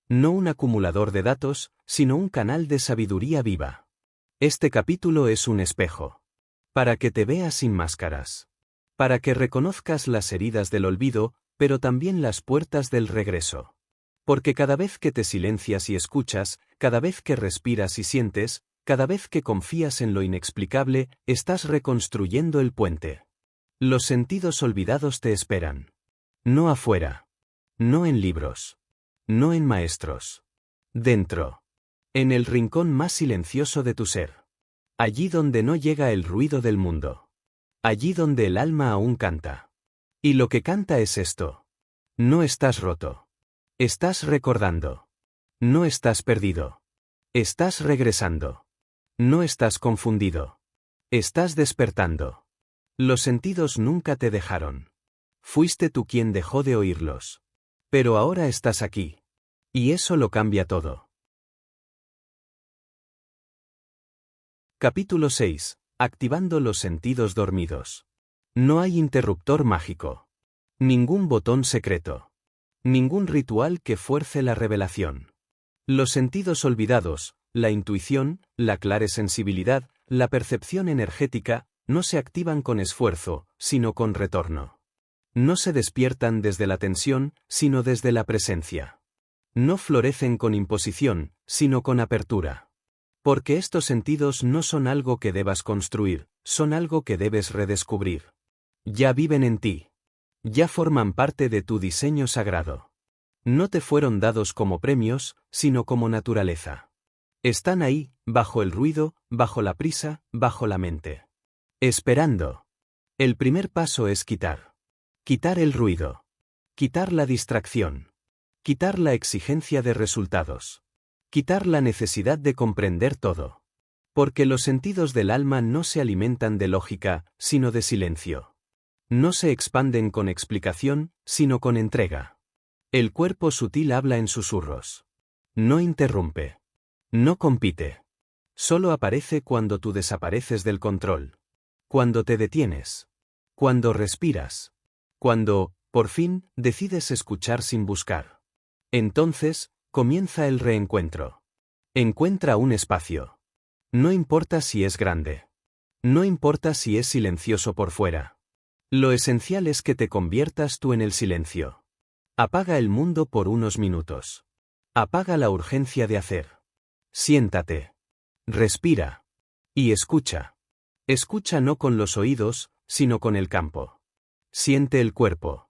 No un acumulador de datos, sino un canal de sabiduría viva. Este capítulo es un espejo. Para que te veas sin máscaras. Para que reconozcas las heridas del olvido, pero también las puertas del regreso. Porque cada vez que te silencias y escuchas, cada vez que respiras y sientes, cada vez que confías en lo inexplicable, estás reconstruyendo el puente. Los sentidos olvidados te esperan. No afuera. No en libros. No en maestros. Dentro. En el rincón más silencioso de tu ser. Allí donde no llega el ruido del mundo. Allí donde el alma aún canta. Y lo que canta es esto. No estás roto. Estás recordando. No estás perdido. Estás regresando. No estás confundido. Estás despertando. Los sentidos nunca te dejaron. Fuiste tú quien dejó de oírlos. Pero ahora estás aquí. Y eso lo cambia todo. Capítulo 6. Activando los sentidos dormidos. No hay interruptor mágico. Ningún botón secreto. Ningún ritual que fuerce la revelación. Los sentidos olvidados, la intuición, la claresensibilidad, la percepción energética, no se activan con esfuerzo, sino con retorno. No se despiertan desde la tensión, sino desde la presencia. No florecen con imposición, sino con apertura. Porque estos sentidos no son algo que debas construir, son algo que debes redescubrir. Ya viven en ti. Ya forman parte de tu diseño sagrado. No te fueron dados como premios, sino como naturaleza. Están ahí, bajo el ruido, bajo la prisa, bajo la mente. Esperando. El primer paso es quitar. Quitar el ruido. Quitar la distracción. Quitar la exigencia de resultados. Quitar la necesidad de comprender todo. Porque los sentidos del alma no se alimentan de lógica, sino de silencio. No se expanden con explicación, sino con entrega. El cuerpo sutil habla en susurros. No interrumpe. No compite. Solo aparece cuando tú desapareces del control. Cuando te detienes. Cuando respiras. Cuando, por fin, decides escuchar sin buscar. Entonces, comienza el reencuentro. Encuentra un espacio. No importa si es grande. No importa si es silencioso por fuera. Lo esencial es que te conviertas tú en el silencio. Apaga el mundo por unos minutos. Apaga la urgencia de hacer. Siéntate. Respira. Y escucha. Escucha no con los oídos, sino con el campo. Siente el cuerpo.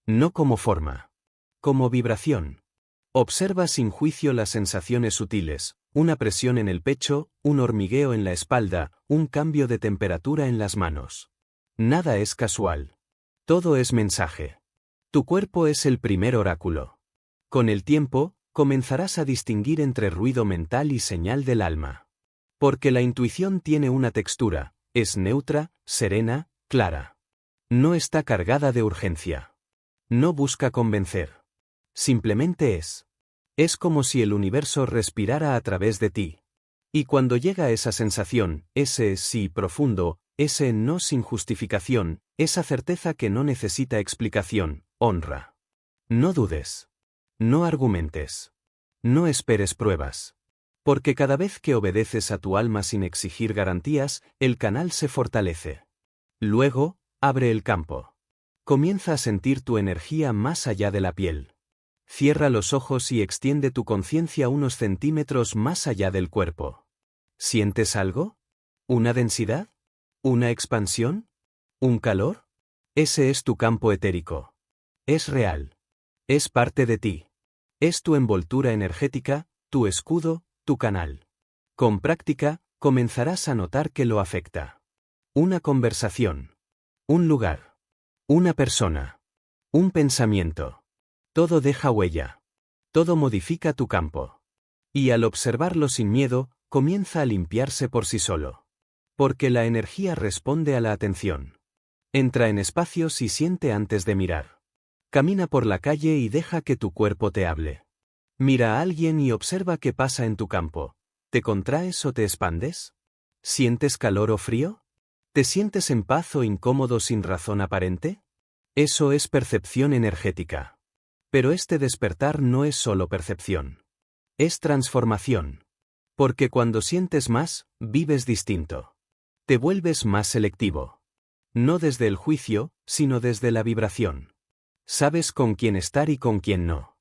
No como forma. Como vibración. Observa sin juicio las sensaciones sutiles, una presión en el pecho, un hormigueo en la espalda, un cambio de temperatura en las manos. Nada es casual. Todo es mensaje. Tu cuerpo es el primer oráculo. Con el tiempo, comenzarás a distinguir entre ruido mental y señal del alma. Porque la intuición tiene una textura, es neutra, serena, clara. No está cargada de urgencia. No busca convencer. Simplemente es. Es como si el universo respirara a través de ti. Y cuando llega esa sensación, ese sí profundo, ese no sin justificación, esa certeza que no necesita explicación, honra. No dudes. No argumentes. No esperes pruebas. Porque cada vez que obedeces a tu alma sin exigir garantías, el canal se fortalece. Luego, abre el campo. Comienza a sentir tu energía más allá de la piel. Cierra los ojos y extiende tu conciencia unos centímetros más allá del cuerpo. ¿Sientes algo? ¿Una densidad? ¿Una expansión? ¿Un calor? Ese es tu campo etérico. Es real. Es parte de ti. Es tu envoltura energética, tu escudo, tu canal. Con práctica, comenzarás a notar que lo afecta. Una conversación. Un lugar. Una persona. Un pensamiento. Todo deja huella. Todo modifica tu campo. Y al observarlo sin miedo, comienza a limpiarse por sí solo. Porque la energía responde a la atención. Entra en espacios y siente antes de mirar. Camina por la calle y deja que tu cuerpo te hable. Mira a alguien y observa qué pasa en tu campo. ¿Te contraes o te expandes? ¿Sientes calor o frío? ¿Te sientes en paz o incómodo sin razón aparente? Eso es percepción energética. Pero este despertar no es solo percepción. Es transformación. Porque cuando sientes más, vives distinto. Te vuelves más selectivo. No desde el juicio, sino desde la vibración. Sabes con quién estar y con quién no.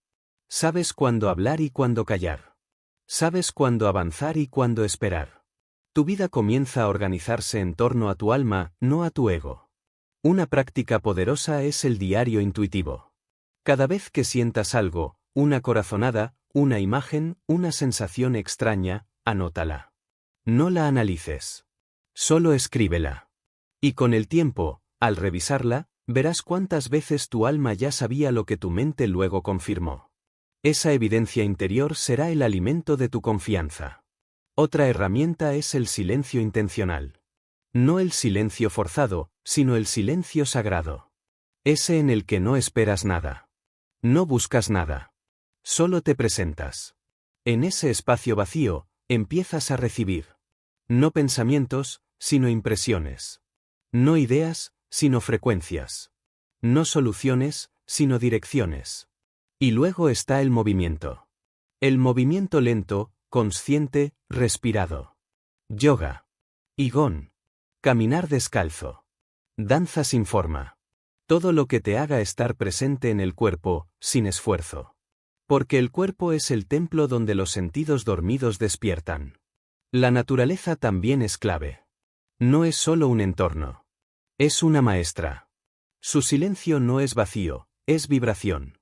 Sabes cuándo hablar y cuándo callar. Sabes cuándo avanzar y cuándo esperar. Tu vida comienza a organizarse en torno a tu alma, no a tu ego. Una práctica poderosa es el diario intuitivo. Cada vez que sientas algo, una corazonada, una imagen, una sensación extraña, anótala. No la analices. Solo escríbela. Y con el tiempo, al revisarla, verás cuántas veces tu alma ya sabía lo que tu mente luego confirmó. Esa evidencia interior será el alimento de tu confianza. Otra herramienta es el silencio intencional. No el silencio forzado, sino el silencio sagrado. Ese en el que no esperas nada. No buscas nada. Solo te presentas. En ese espacio vacío, empiezas a recibir. No pensamientos, sino impresiones. No ideas, sino frecuencias. No soluciones, sino direcciones. Y luego está el movimiento. El movimiento lento, consciente, respirado. Yoga. Qigong. Caminar descalzo. Danza sin forma. Todo lo que te haga estar presente en el cuerpo, sin esfuerzo. Porque el cuerpo es el templo donde los sentidos dormidos despiertan. La naturaleza también es clave. No es solo un entorno. Es una maestra. Su silencio no es vacío, es vibración.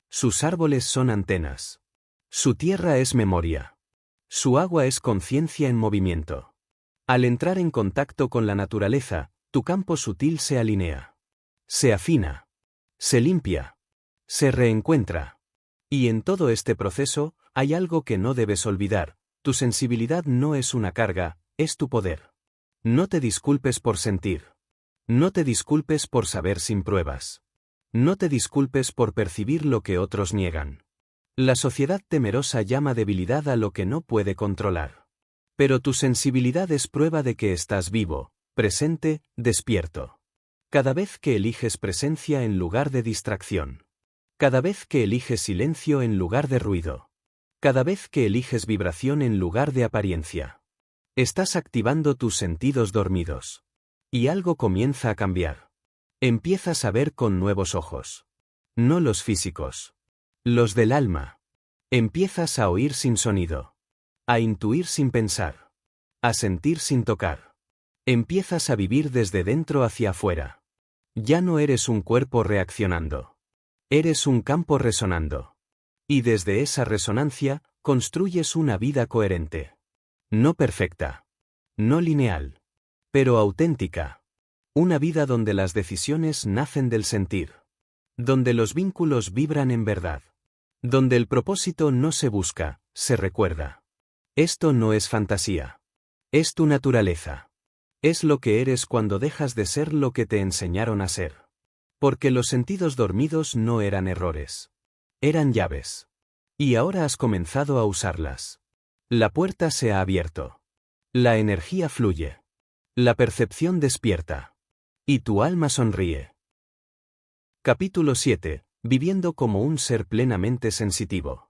Sus árboles son antenas. Su tierra es memoria. Su agua es conciencia en movimiento. Al entrar en contacto con la naturaleza, tu campo sutil se alinea. Se afina. Se limpia. Se reencuentra. Y en todo este proceso, hay algo que no debes olvidar. Tu sensibilidad no es una carga, es tu poder. No te disculpes por sentir. No te disculpes por saber sin pruebas. No te disculpes por percibir lo que otros niegan. La sociedad temerosa llama debilidad a lo que no puede controlar. Pero tu sensibilidad es prueba de que estás vivo, presente, despierto. Cada vez que eliges presencia en lugar de distracción. Cada vez que eliges silencio en lugar de ruido. Cada vez que eliges vibración en lugar de apariencia. Estás activando tus sentidos dormidos. Y algo comienza a cambiar. Empiezas a ver con nuevos ojos. No los físicos. Los del alma. Empiezas a oír sin sonido. A intuir sin pensar. A sentir sin tocar. Empiezas a vivir desde dentro hacia afuera. Ya no eres un cuerpo reaccionando. Eres un campo resonando. Y desde esa resonancia, construyes una vida coherente. No perfecta. No lineal. Pero auténtica. Una vida donde las decisiones nacen del sentir. Donde los vínculos vibran en verdad. Donde el propósito no se busca, se recuerda. Esto no es fantasía. Es tu naturaleza. Es lo que eres cuando dejas de ser lo que te enseñaron a ser. Porque los sentidos dormidos no eran errores. Eran llaves. Y ahora has comenzado a usarlas. La puerta se ha abierto. La energía fluye. La percepción despierta. Y tu alma sonríe. Capítulo 7. Viviendo como un ser plenamente sensitivo.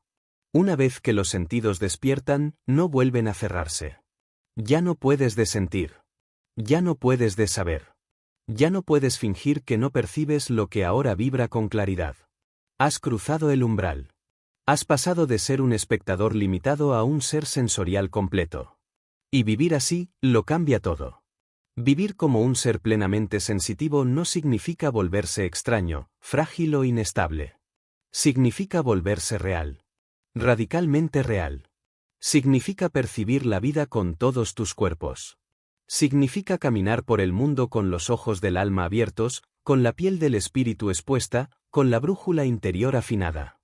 Una vez que los sentidos despiertan, no vuelven a cerrarse. Ya no puedes desentir. Ya no puedes desaber. Ya no puedes fingir que no percibes lo que ahora vibra con claridad. Has cruzado el umbral. Has pasado de ser un espectador limitado a un ser sensorial completo. Y vivir así, lo cambia todo. Vivir como un ser plenamente sensitivo no significa volverse extraño, frágil o inestable. Significa volverse real. Radicalmente real. Significa percibir la vida con todos tus cuerpos. Significa caminar por el mundo con los ojos del alma abiertos, con la piel del espíritu expuesta, con la brújula interior afinada.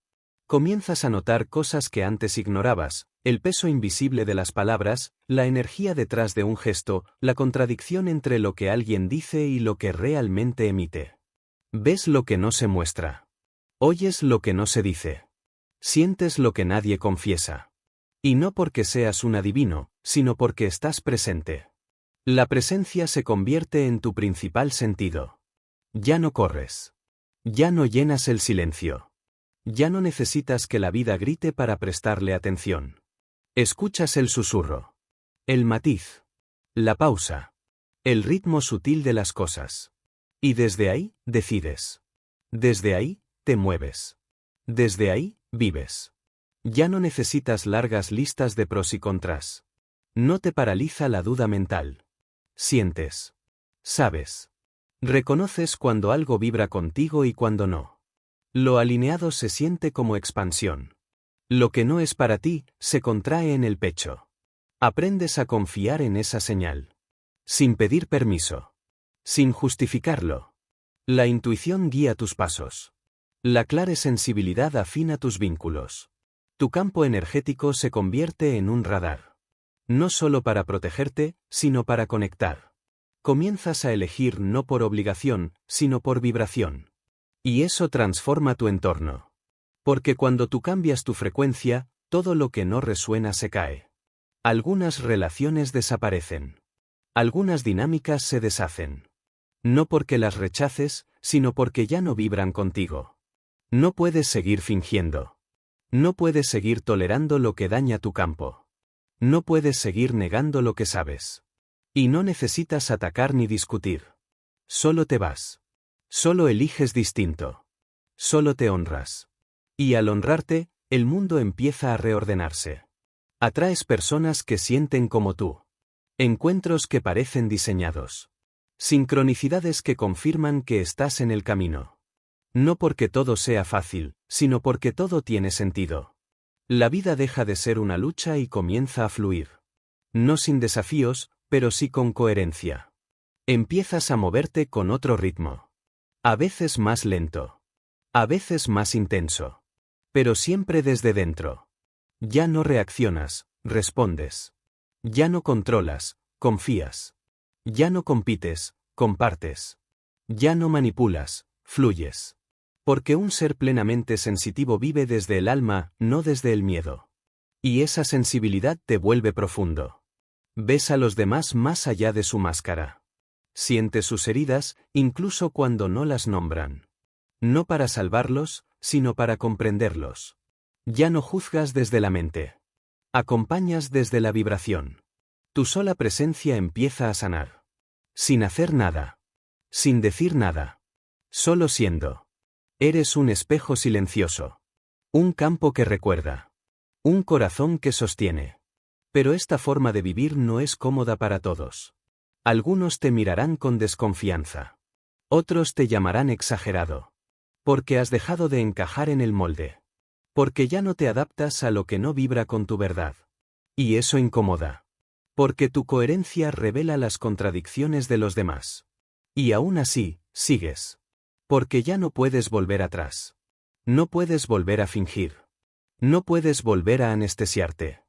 Comienzas a notar cosas que antes ignorabas, el peso invisible de las palabras, la energía detrás de un gesto, la contradicción entre lo que alguien dice y lo que realmente emite. Ves lo que no se muestra. Oyes lo que no se dice. Sientes lo que nadie confiesa. Y no porque seas un adivino, sino porque estás presente. La presencia se convierte en tu principal sentido. Ya no corres. Ya no llenas el silencio. Ya no necesitas que la vida grite para prestarle atención. Escuchas el susurro. El matiz. La pausa. El ritmo sutil de las cosas. Y desde ahí, decides. Desde ahí, te mueves. Desde ahí, vives. Ya no necesitas largas listas de pros y contras. No te paraliza la duda mental. Sientes. Sabes. Reconoces cuando algo vibra contigo y cuando no. Lo alineado se siente como expansión. Lo que no es para ti, se contrae en el pecho. Aprendes a confiar en esa señal. Sin pedir permiso. Sin justificarlo. La intuición guía tus pasos. La clara sensibilidad afina tus vínculos. Tu campo energético se convierte en un radar. No solo para protegerte, sino para conectar. Comienzas a elegir no por obligación, sino por vibración. Y eso transforma tu entorno. Porque cuando tú cambias tu frecuencia, todo lo que no resuena se cae. Algunas relaciones desaparecen. Algunas dinámicas se deshacen. No porque las rechaces, sino porque ya no vibran contigo. No puedes seguir fingiendo. No puedes seguir tolerando lo que daña tu campo. No puedes seguir negando lo que sabes. Y no necesitas atacar ni discutir. Solo te vas. Solo eliges distinto. Solo te honras. Y al honrarte, el mundo empieza a reordenarse. Atraes personas que sienten como tú. Encuentros que parecen diseñados. Sincronicidades que confirman que estás en el camino. No porque todo sea fácil, sino porque todo tiene sentido. La vida deja de ser una lucha y comienza a fluir. No sin desafíos, pero sí con coherencia. Empiezas a moverte con otro ritmo. A veces más lento. A veces más intenso. Pero siempre desde dentro. Ya no reaccionas, respondes. Ya no controlas, confías. Ya no compites, compartes. Ya no manipulas, fluyes. Porque un ser plenamente sensitivo vive desde el alma, no desde el miedo. Y esa sensibilidad te vuelve profundo. Ves a los demás más allá de su máscara. Sientes sus heridas, incluso cuando no las nombran. No para salvarlos, sino para comprenderlos. Ya no juzgas desde la mente. Acompañas desde la vibración. Tu sola presencia empieza a sanar. Sin hacer nada. Sin decir nada. Solo siendo. Eres un espejo silencioso. Un campo que recuerda. Un corazón que sostiene. Pero esta forma de vivir no es cómoda para todos. Algunos te mirarán con desconfianza. Otros te llamarán exagerado. Porque has dejado de encajar en el molde. Porque ya no te adaptas a lo que no vibra con tu verdad. Y eso incomoda. Porque tu coherencia revela las contradicciones de los demás. Y aún así, sigues. Porque ya no puedes volver atrás. No puedes volver a fingir. No puedes volver a anestesiarte.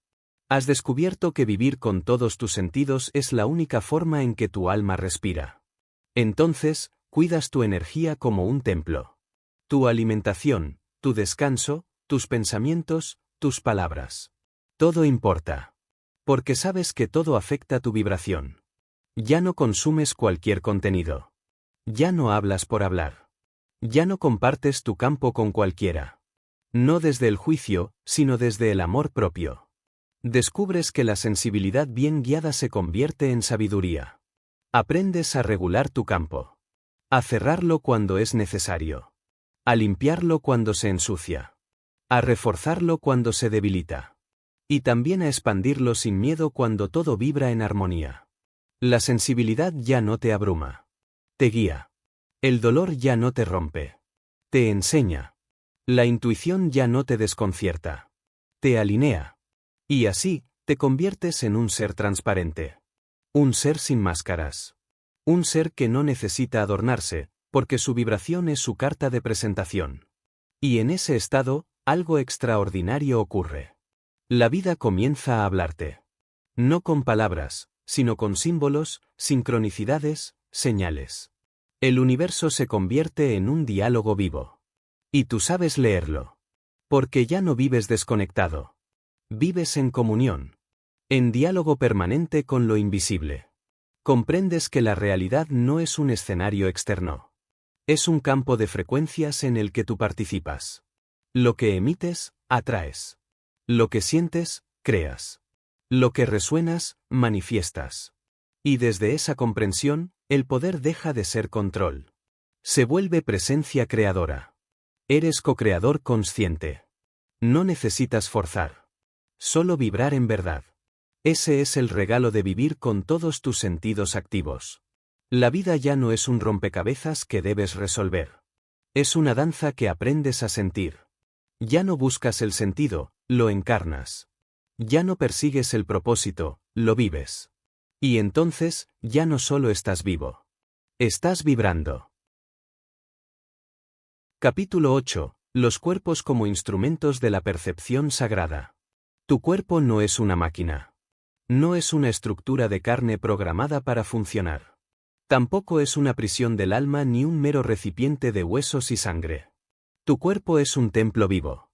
Has descubierto que vivir con todos tus sentidos es la única forma en que tu alma respira. Entonces, cuidas tu energía como un templo. Tu alimentación, tu descanso, tus pensamientos, tus palabras. Todo importa. Porque sabes que todo afecta tu vibración. Ya no consumes cualquier contenido. Ya no hablas por hablar. Ya no compartes tu campo con cualquiera. No desde el juicio, sino desde el amor propio. Descubres que la sensibilidad bien guiada se convierte en sabiduría. Aprendes a regular tu campo. A cerrarlo cuando es necesario. A limpiarlo cuando se ensucia. A reforzarlo cuando se debilita. Y también a expandirlo sin miedo cuando todo vibra en armonía. La sensibilidad ya no te abruma. Te guía. El dolor ya no te rompe. Te enseña. La intuición ya no te desconcierta. Te alinea. Y así, te conviertes en un ser transparente. Un ser sin máscaras. Un ser que no necesita adornarse, porque su vibración es su carta de presentación. Y en ese estado, algo extraordinario ocurre. La vida comienza a hablarte. No con palabras, sino con símbolos, sincronicidades, señales. El universo se convierte en un diálogo vivo. Y tú sabes leerlo. Porque ya no vives desconectado. Vives en comunión. En diálogo permanente con lo invisible. Comprendes que la realidad no es un escenario externo. Es un campo de frecuencias en el que tú participas. Lo que emites, atraes. Lo que sientes, creas. Lo que resuenas, manifiestas. Y desde esa comprensión, el poder deja de ser control. Se vuelve presencia creadora. Eres co-creador consciente. No necesitas forzar. Solo vibrar en verdad. Ese es el regalo de vivir con todos tus sentidos activos. La vida ya no es un rompecabezas que debes resolver. Es una danza que aprendes a sentir. Ya no buscas el sentido, lo encarnas. Ya no persigues el propósito, lo vives. Y entonces, ya no solo estás vivo. Estás vibrando. Capítulo 8. Los cuerpos como instrumentos de la percepción sagrada. Tu cuerpo no es una máquina. No es una estructura de carne programada para funcionar. Tampoco es una prisión del alma ni un mero recipiente de huesos y sangre. Tu cuerpo es un templo vivo.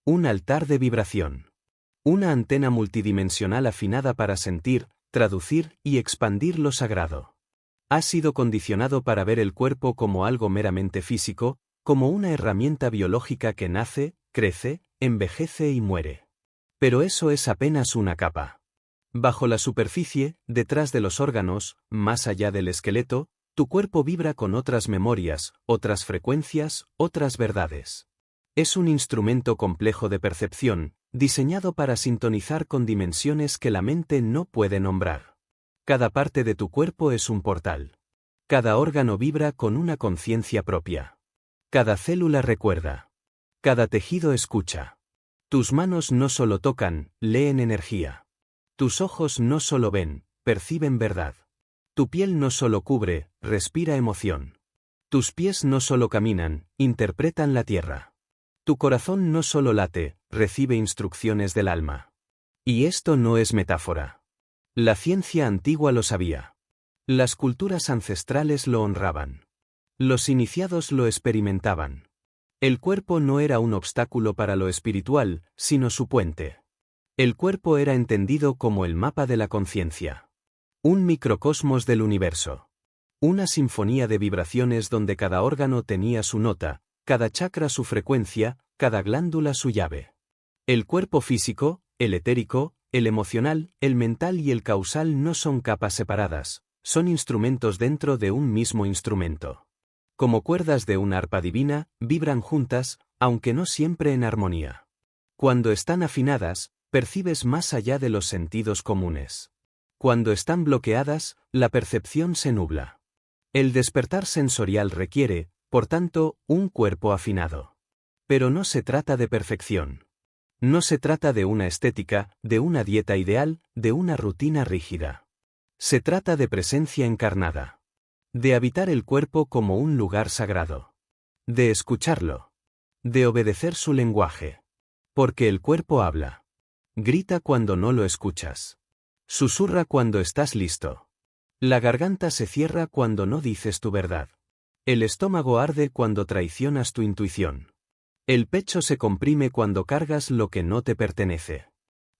Un altar de vibración. Una antena multidimensional afinada para sentir, traducir y expandir lo sagrado. Has sido condicionado para ver el cuerpo como algo meramente físico, como una herramienta biológica que nace, crece, envejece y muere. Pero eso es apenas una capa. Bajo la superficie, detrás de los órganos, más allá del esqueleto, tu cuerpo vibra con otras memorias, otras frecuencias, otras verdades. Es un instrumento complejo de percepción, diseñado para sintonizar con dimensiones que la mente no puede nombrar. Cada parte de tu cuerpo es un portal. Cada órgano vibra con una conciencia propia. Cada célula recuerda. Cada tejido escucha. Tus manos no solo tocan, leen energía. Tus ojos no solo ven, perciben verdad. Tu piel no solo cubre, respira emoción. Tus pies no solo caminan, interpretan la tierra. Tu corazón no solo late, recibe instrucciones del alma. Y esto no es metáfora. La ciencia antigua lo sabía. Las culturas ancestrales lo honraban. Los iniciados lo experimentaban. El cuerpo no era un obstáculo para lo espiritual, sino su puente. El cuerpo era entendido como el mapa de la conciencia. Un microcosmos del universo. Una sinfonía de vibraciones donde cada órgano tenía su nota, cada chakra su frecuencia, cada glándula su llave. El cuerpo físico, el etérico, el emocional, el mental y el causal no son capas separadas, son instrumentos dentro de un mismo instrumento. Como cuerdas de una arpa divina, vibran juntas, aunque no siempre en armonía. Cuando están afinadas, percibes más allá de los sentidos comunes. Cuando están bloqueadas, la percepción se nubla. El despertar sensorial requiere, por tanto, un cuerpo afinado. Pero no se trata de perfección. No se trata de una estética, de una dieta ideal, de una rutina rígida. Se trata de presencia encarnada. De habitar el cuerpo como un lugar sagrado. De escucharlo. De obedecer su lenguaje. Porque el cuerpo habla. Grita cuando no lo escuchas. Susurra cuando estás listo. La garganta se cierra cuando no dices tu verdad. El estómago arde cuando traicionas tu intuición. El pecho se comprime cuando cargas lo que no te pertenece.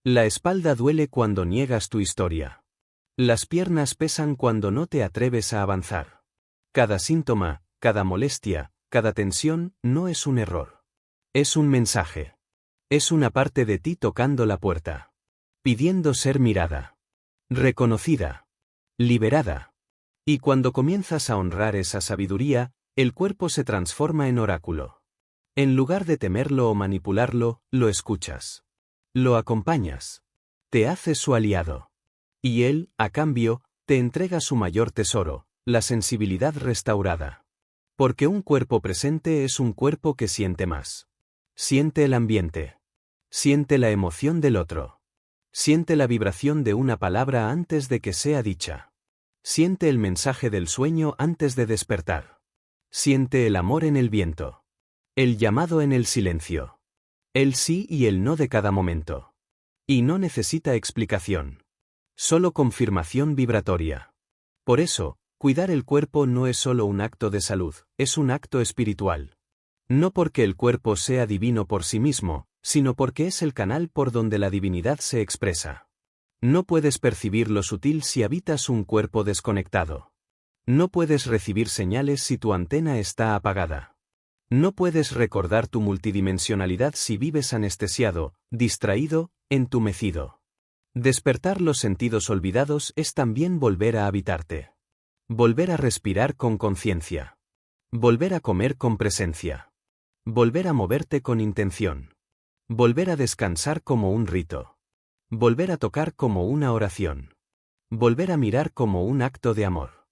La espalda duele cuando niegas tu historia. Las piernas pesan cuando no te atreves a avanzar. Cada síntoma, cada molestia, cada tensión no es un error. Es un mensaje. Es una parte de ti tocando la puerta. Pidiendo ser mirada. Reconocida. Liberada. Y cuando comienzas a honrar esa sabiduría, el cuerpo se transforma en oráculo. En lugar de temerlo o manipularlo, lo escuchas. Lo acompañas. Te haces su aliado. Y él, a cambio, te entrega su mayor tesoro, la sensibilidad restaurada. Porque un cuerpo presente es un cuerpo que siente más. Siente el ambiente. Siente la emoción del otro. Siente la vibración de una palabra antes de que sea dicha. Siente el mensaje del sueño antes de despertar. Siente el amor en el viento. El llamado en el silencio. El sí y el no de cada momento. Y no necesita explicación. Solo confirmación vibratoria. Por eso, cuidar el cuerpo no es solo un acto de salud, es un acto espiritual. No porque el cuerpo sea divino por sí mismo, sino porque es el canal por donde la divinidad se expresa. No puedes percibir lo sutil si habitas un cuerpo desconectado. No puedes recibir señales si tu antena está apagada. No puedes recordar tu multidimensionalidad si vives anestesiado, distraído, entumecido. Despertar los sentidos olvidados es también volver a habitarte. Volver a respirar con conciencia. Volver a comer con presencia. Volver a moverte con intención. Volver a descansar como un rito. Volver a tocar como una oración. Volver a mirar como un acto de amor.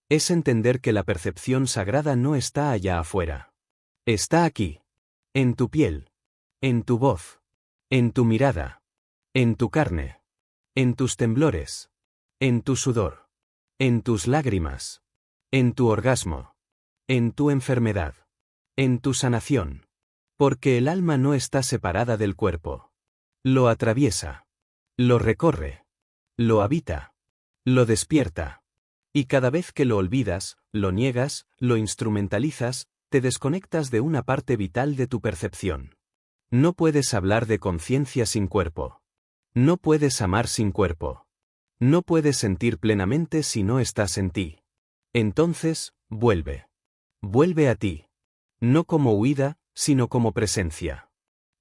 Es entender que la percepción sagrada no está allá afuera. Está aquí. En tu piel. En tu voz. En tu mirada. En tu carne. En tus temblores. En tu sudor. En tus lágrimas. En tu orgasmo. En tu enfermedad. En tu sanación. Porque el alma no está separada del cuerpo. Lo atraviesa. Lo recorre. Lo habita. Lo despierta. Y cada vez que lo olvidas, lo niegas, lo instrumentalizas, te desconectas de una parte vital de tu percepción. No puedes hablar de conciencia sin cuerpo. No puedes amar sin cuerpo. No puedes sentir plenamente si no estás en ti. Entonces, vuelve. Vuelve a ti. No como huida, sino como presencia.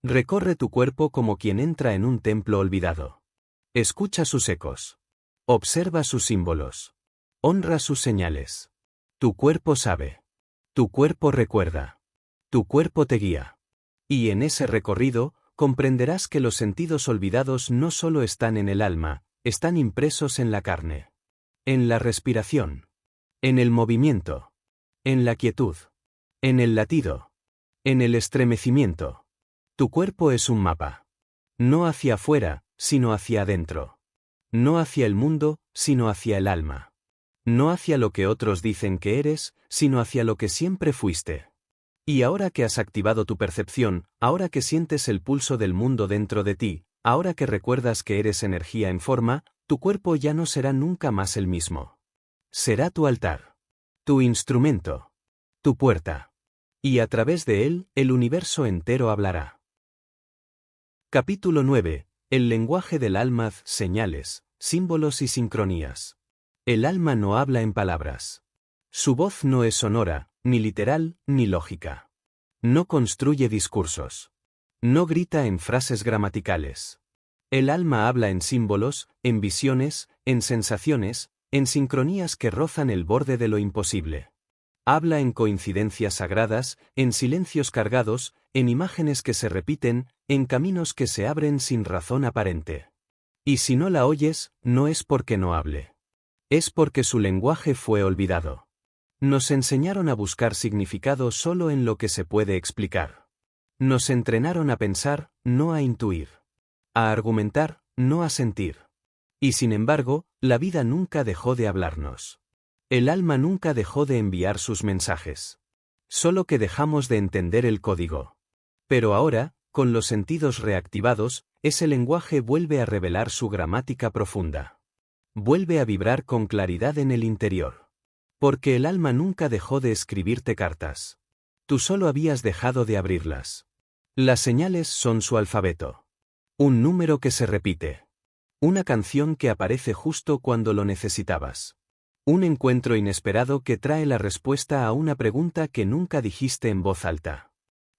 Recorre tu cuerpo como quien entra en un templo olvidado. Escucha sus ecos. Observa sus símbolos. Honra sus señales. Tu cuerpo sabe. Tu cuerpo recuerda. Tu cuerpo te guía. Y en ese recorrido, comprenderás que los sentidos olvidados no solo están en el alma, están impresos en la carne. En la respiración. En el movimiento. En la quietud. En el latido. En el estremecimiento. Tu cuerpo es un mapa. No hacia afuera, sino hacia adentro. No hacia el mundo, sino hacia el alma. No hacia lo que otros dicen que eres, sino hacia lo que siempre fuiste. Y ahora que has activado tu percepción, ahora que sientes el pulso del mundo dentro de ti, ahora que recuerdas que eres energía en forma, tu cuerpo ya no será nunca más el mismo. Será tu altar. Tu instrumento. Tu puerta. Y a través de él, el universo entero hablará. Capítulo 9. El lenguaje del alma, señales, símbolos y sincronías. El alma no habla en palabras. Su voz no es sonora, ni literal, ni lógica. No construye discursos. No grita en frases gramaticales. El alma habla en símbolos, en visiones, en sensaciones, en sincronías que rozan el borde de lo imposible. Habla en coincidencias sagradas, en silencios cargados, en imágenes que se repiten, en caminos que se abren sin razón aparente. Y si no la oyes, no es porque no hable. Es porque su lenguaje fue olvidado. Nos enseñaron a buscar significado solo en lo que se puede explicar. Nos entrenaron a pensar, no a intuir. A argumentar, no a sentir. Y sin embargo, la vida nunca dejó de hablarnos. El alma nunca dejó de enviar sus mensajes. Solo que dejamos de entender el código. Pero ahora, con los sentidos reactivados, ese lenguaje vuelve a revelar su gramática profunda. Vuelve a vibrar con claridad en el interior. Porque el alma nunca dejó de escribirte cartas. Tú solo habías dejado de abrirlas. Las señales son su alfabeto. Un número que se repite. Una canción que aparece justo cuando lo necesitabas. Un encuentro inesperado que trae la respuesta a una pregunta que nunca dijiste en voz alta.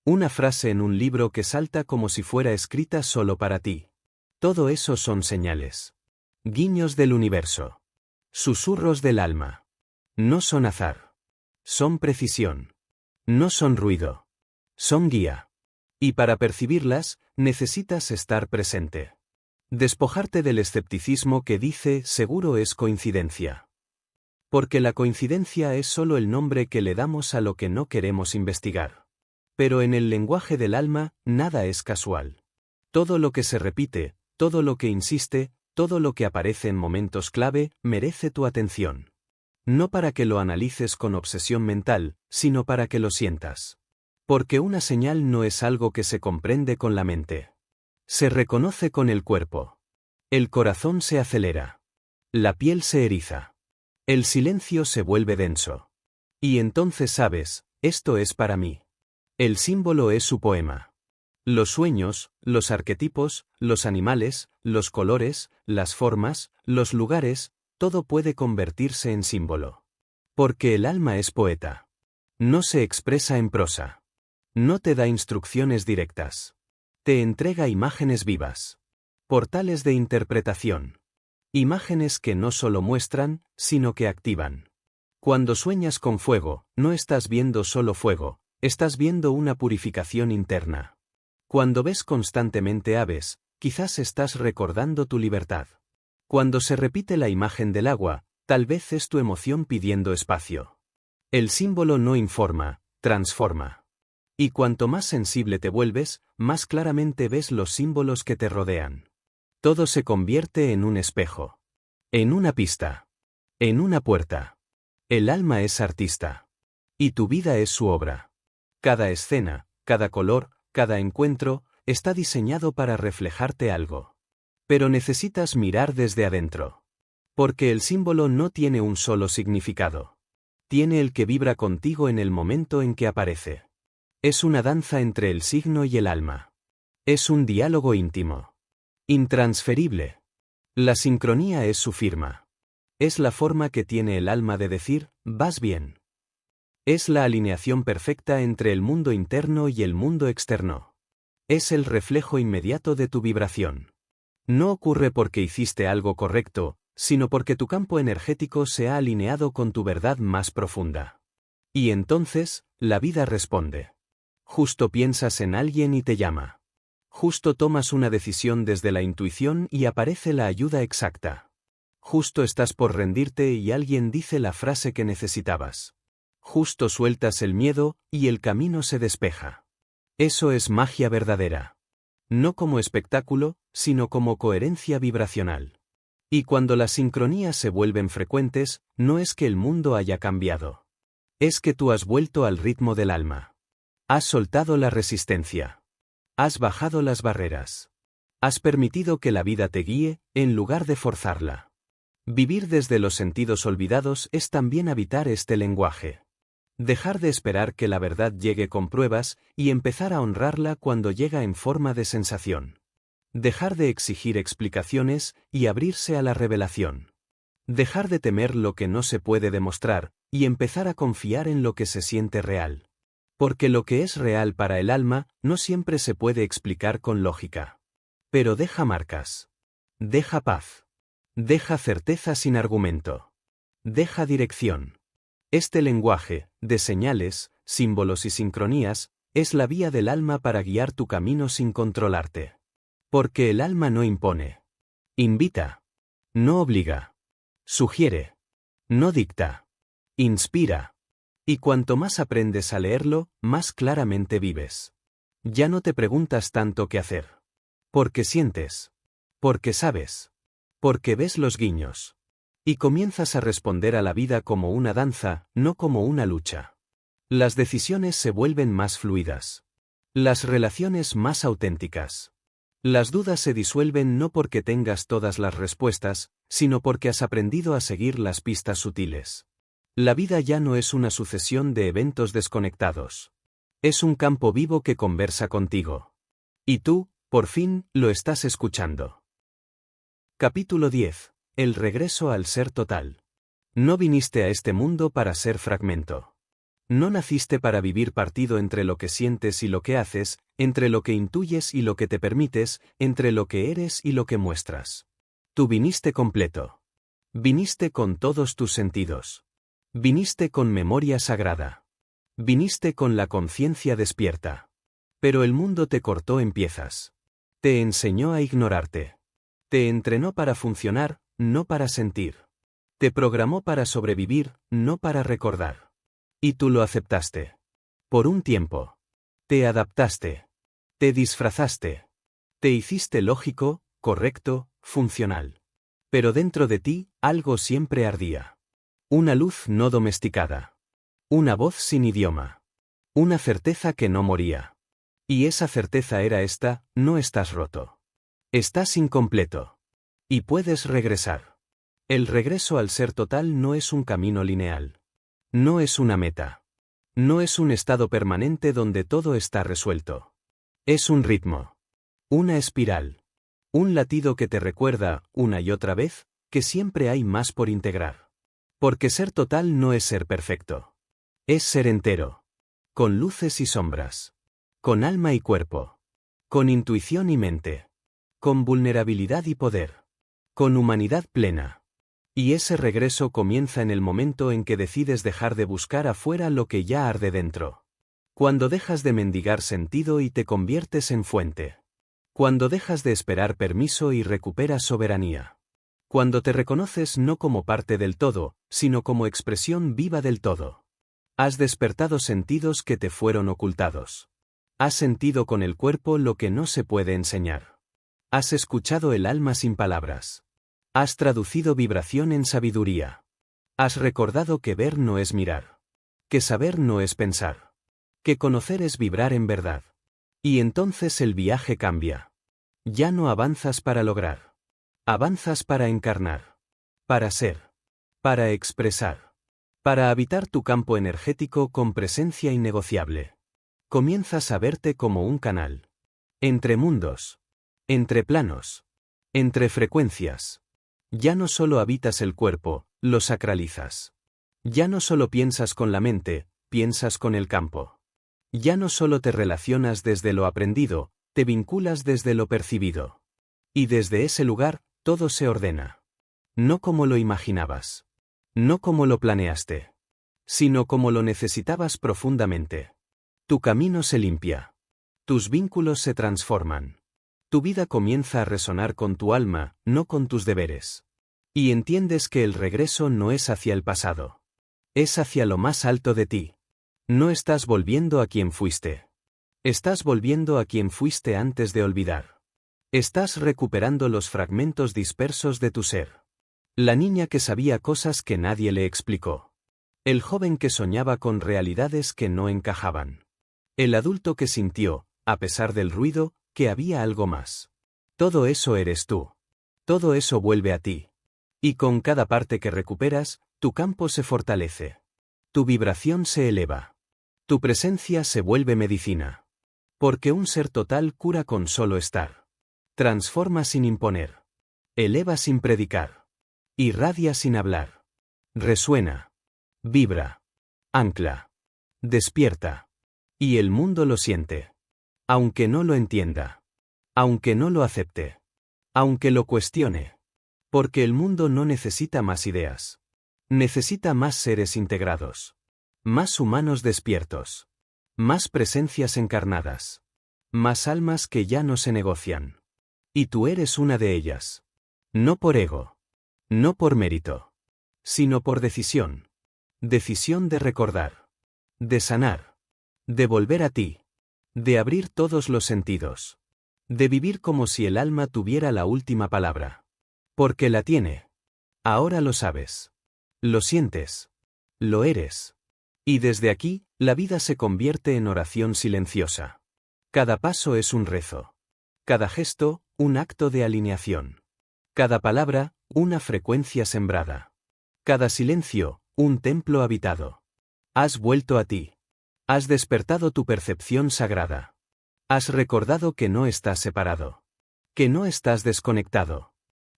Una frase en un libro que salta como si fuera escrita solo para ti. Todo eso son señales. Guiños del universo. Susurros del alma. No son azar. Son precisión. No son ruido. Son guía. Y para percibirlas, necesitas estar presente. Despojarte del escepticismo que dice seguro es coincidencia. Porque la coincidencia es solo el nombre que le damos a lo que no queremos investigar. Pero en el lenguaje del alma, nada es casual. Todo lo que se repite, todo lo que insiste, todo lo que aparece en momentos clave, merece tu atención. No para que lo analices con obsesión mental, sino para que lo sientas. Porque una señal no es algo que se comprende con la mente. Se reconoce con el cuerpo. El corazón se acelera. La piel se eriza. El silencio se vuelve denso. Y entonces sabes, esto es para mí. El símbolo es su poema. Los sueños, los arquetipos, los animales, los colores, las formas, los lugares, todo puede convertirse en símbolo. Porque el alma es poeta. No se expresa en prosa. No te da instrucciones directas. Te entrega imágenes vivas. Portales de interpretación. Imágenes que no solo muestran, sino que activan. Cuando sueñas con fuego, no estás viendo solo fuego, estás viendo una purificación interna. Cuando ves constantemente aves, quizás estás recordando tu libertad. Cuando se repite la imagen del agua, tal vez es tu emoción pidiendo espacio. El símbolo no informa, transforma. Y cuanto más sensible te vuelves, más claramente ves los símbolos que te rodean. Todo se convierte en un espejo. En una pista. En una puerta. El alma es artista. Y tu vida es su obra. Cada escena, cada color, cada encuentro, está diseñado para reflejarte algo. Pero necesitas mirar desde adentro. Porque el símbolo no tiene un solo significado. Tiene el que vibra contigo en el momento en que aparece. Es una danza entre el signo y el alma. Es un diálogo íntimo. Intransferible. La sincronía es su firma. Es la forma que tiene el alma de decir, vas bien. Es la alineación perfecta entre el mundo interno y el mundo externo. Es el reflejo inmediato de tu vibración. No ocurre porque hiciste algo correcto, sino porque tu campo energético se ha alineado con tu verdad más profunda. Y entonces, la vida responde. Justo piensas en alguien y te llama. Justo tomas una decisión desde la intuición y aparece la ayuda exacta. Justo estás por rendirte y alguien dice la frase que necesitabas. Justo sueltas el miedo y el camino se despeja. Eso es magia verdadera. No como espectáculo, sino como coherencia vibracional. Y cuando las sincronías se vuelven frecuentes, no es que el mundo haya cambiado. Es que tú has vuelto al ritmo del alma. Has soltado la resistencia. Has bajado las barreras. Has permitido que la vida te guíe, en lugar de forzarla. Vivir desde los sentidos olvidados es también habitar este lenguaje. Dejar de esperar que la verdad llegue con pruebas y empezar a honrarla cuando llega en forma de sensación. Dejar de exigir explicaciones y abrirse a la revelación. Dejar de temer lo que no se puede demostrar y empezar a confiar en lo que se siente real. Porque lo que es real para el alma no siempre se puede explicar con lógica. Pero deja marcas. Deja paz. Deja certeza sin argumento. Deja dirección. Este lenguaje, de señales, símbolos y sincronías, es la vía del alma para guiar tu camino sin controlarte. Porque el alma no impone. Invita. No obliga. Sugiere. No dicta. Inspira. Y cuanto más aprendes a leerlo, más claramente vives. Ya no te preguntas tanto qué hacer. Porque sientes. Porque sabes. Porque ves los guiños. Y comienzas a responder a la vida como una danza, no como una lucha. Las decisiones se vuelven más fluidas. Las relaciones más auténticas. Las dudas se disuelven no porque tengas todas las respuestas, sino porque has aprendido a seguir las pistas sutiles. La vida ya no es una sucesión de eventos desconectados. Es un campo vivo que conversa contigo. Y tú, por fin, lo estás escuchando. Capítulo 10. El regreso al ser total. No viniste a este mundo para ser fragmento. No naciste para vivir partido entre lo que sientes y lo que haces, entre lo que intuyes y lo que te permites, entre lo que eres y lo que muestras. Tú viniste completo. Viniste con todos tus sentidos. Viniste con memoria sagrada. Viniste con la conciencia despierta. Pero el mundo te cortó en piezas. Te enseñó a ignorarte. Te entrenó para funcionar, no para sentir. Te programó para sobrevivir, no para recordar. Y tú lo aceptaste. Por un tiempo. Te adaptaste. Te disfrazaste. Te hiciste lógico, correcto, funcional. Pero dentro de ti, algo siempre ardía. Una luz no domesticada. Una voz sin idioma. Una certeza que no moría. Y esa certeza era esta: no estás roto. Estás incompleto. Y puedes regresar. El regreso al ser total no es un camino lineal. No es una meta. No es un estado permanente donde todo está resuelto. Es un ritmo. Una espiral. Un latido que te recuerda, una y otra vez, que siempre hay más por integrar. Porque ser total no es ser perfecto. Es ser entero. Con luces y sombras. Con alma y cuerpo. Con intuición y mente. Con vulnerabilidad y poder. Con humanidad plena. Y ese regreso comienza en el momento en que decides dejar de buscar afuera lo que ya arde dentro. Cuando dejas de mendigar sentido y te conviertes en fuente. Cuando dejas de esperar permiso y recuperas soberanía. Cuando te reconoces no como parte del todo, sino como expresión viva del todo. Has despertado sentidos que te fueron ocultados. Has sentido con el cuerpo lo que no se puede enseñar. Has escuchado el alma sin palabras. Has traducido vibración en sabiduría. Has recordado que ver no es mirar. Que saber no es pensar. Que conocer es vibrar en verdad. Y entonces el viaje cambia. Ya no avanzas para lograr. Avanzas para encarnar. Para ser. Para expresar. Para habitar tu campo energético con presencia innegociable. Comienzas a verte como un canal. Entre mundos. Entre planos. Entre frecuencias. Ya no solo habitas el cuerpo, lo sacralizas. Ya no solo piensas con la mente, piensas con el campo. Ya no solo te relacionas desde lo aprendido, te vinculas desde lo percibido. Y desde ese lugar, todo se ordena. No como lo imaginabas. No como lo planeaste. Sino como lo necesitabas profundamente. Tu camino se limpia. Tus vínculos se transforman. Tu vida comienza a resonar con tu alma, no con tus deberes. Y entiendes que el regreso no es hacia el pasado. Es hacia lo más alto de ti. No estás volviendo a quien fuiste. Estás volviendo a quien fuiste antes de olvidar. Estás recuperando los fragmentos dispersos de tu ser. La niña que sabía cosas que nadie le explicó. El joven que soñaba con realidades que no encajaban. El adulto que sintió, a pesar del ruido, que había algo más. Todo eso eres tú. Todo eso vuelve a ti. Y con cada parte que recuperas, tu campo se fortalece. Tu vibración se eleva. Tu presencia se vuelve medicina. Porque un ser total cura con solo estar. Transforma sin imponer. Eleva sin predicar. Irradia sin hablar. Resuena. Vibra. Ancla. Despierta. Y el mundo lo siente. Aunque no lo entienda. Aunque no lo acepte. Aunque lo cuestione. Porque el mundo no necesita más ideas. Necesita más seres integrados. Más humanos despiertos. Más presencias encarnadas. Más almas que ya no se negocian. Y tú eres una de ellas. No por ego. No por mérito. Sino por decisión. Decisión de recordar. De sanar. De volver a ti. De abrir todos los sentidos. De vivir como si el alma tuviera la última palabra. Porque la tiene. Ahora lo sabes. Lo sientes. Lo eres. Y desde aquí, la vida se convierte en oración silenciosa. Cada paso es un rezo. Cada gesto, un acto de alineación. Cada palabra, una frecuencia sembrada. Cada silencio, un templo habitado. Has vuelto a ti. Has despertado tu percepción sagrada. Has recordado que no estás separado. Que no estás desconectado.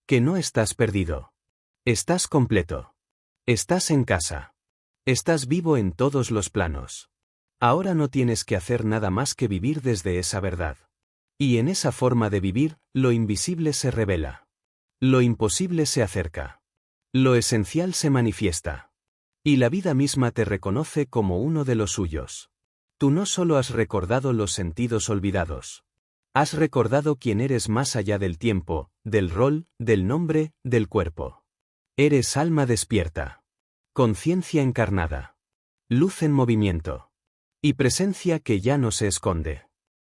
Que no estás perdido. Estás completo. Estás en casa. Estás vivo en todos los planos. Ahora no tienes que hacer nada más que vivir desde esa verdad. Y en esa forma de vivir, lo invisible se revela. Lo imposible se acerca. Lo esencial se manifiesta. Y la vida misma te reconoce como uno de los suyos. Tú no solo has recordado los sentidos olvidados. Has recordado quién eres más allá del tiempo, del rol, del nombre, del cuerpo. Eres alma despierta. Conciencia encarnada. Luz en movimiento. Y presencia que ya no se esconde.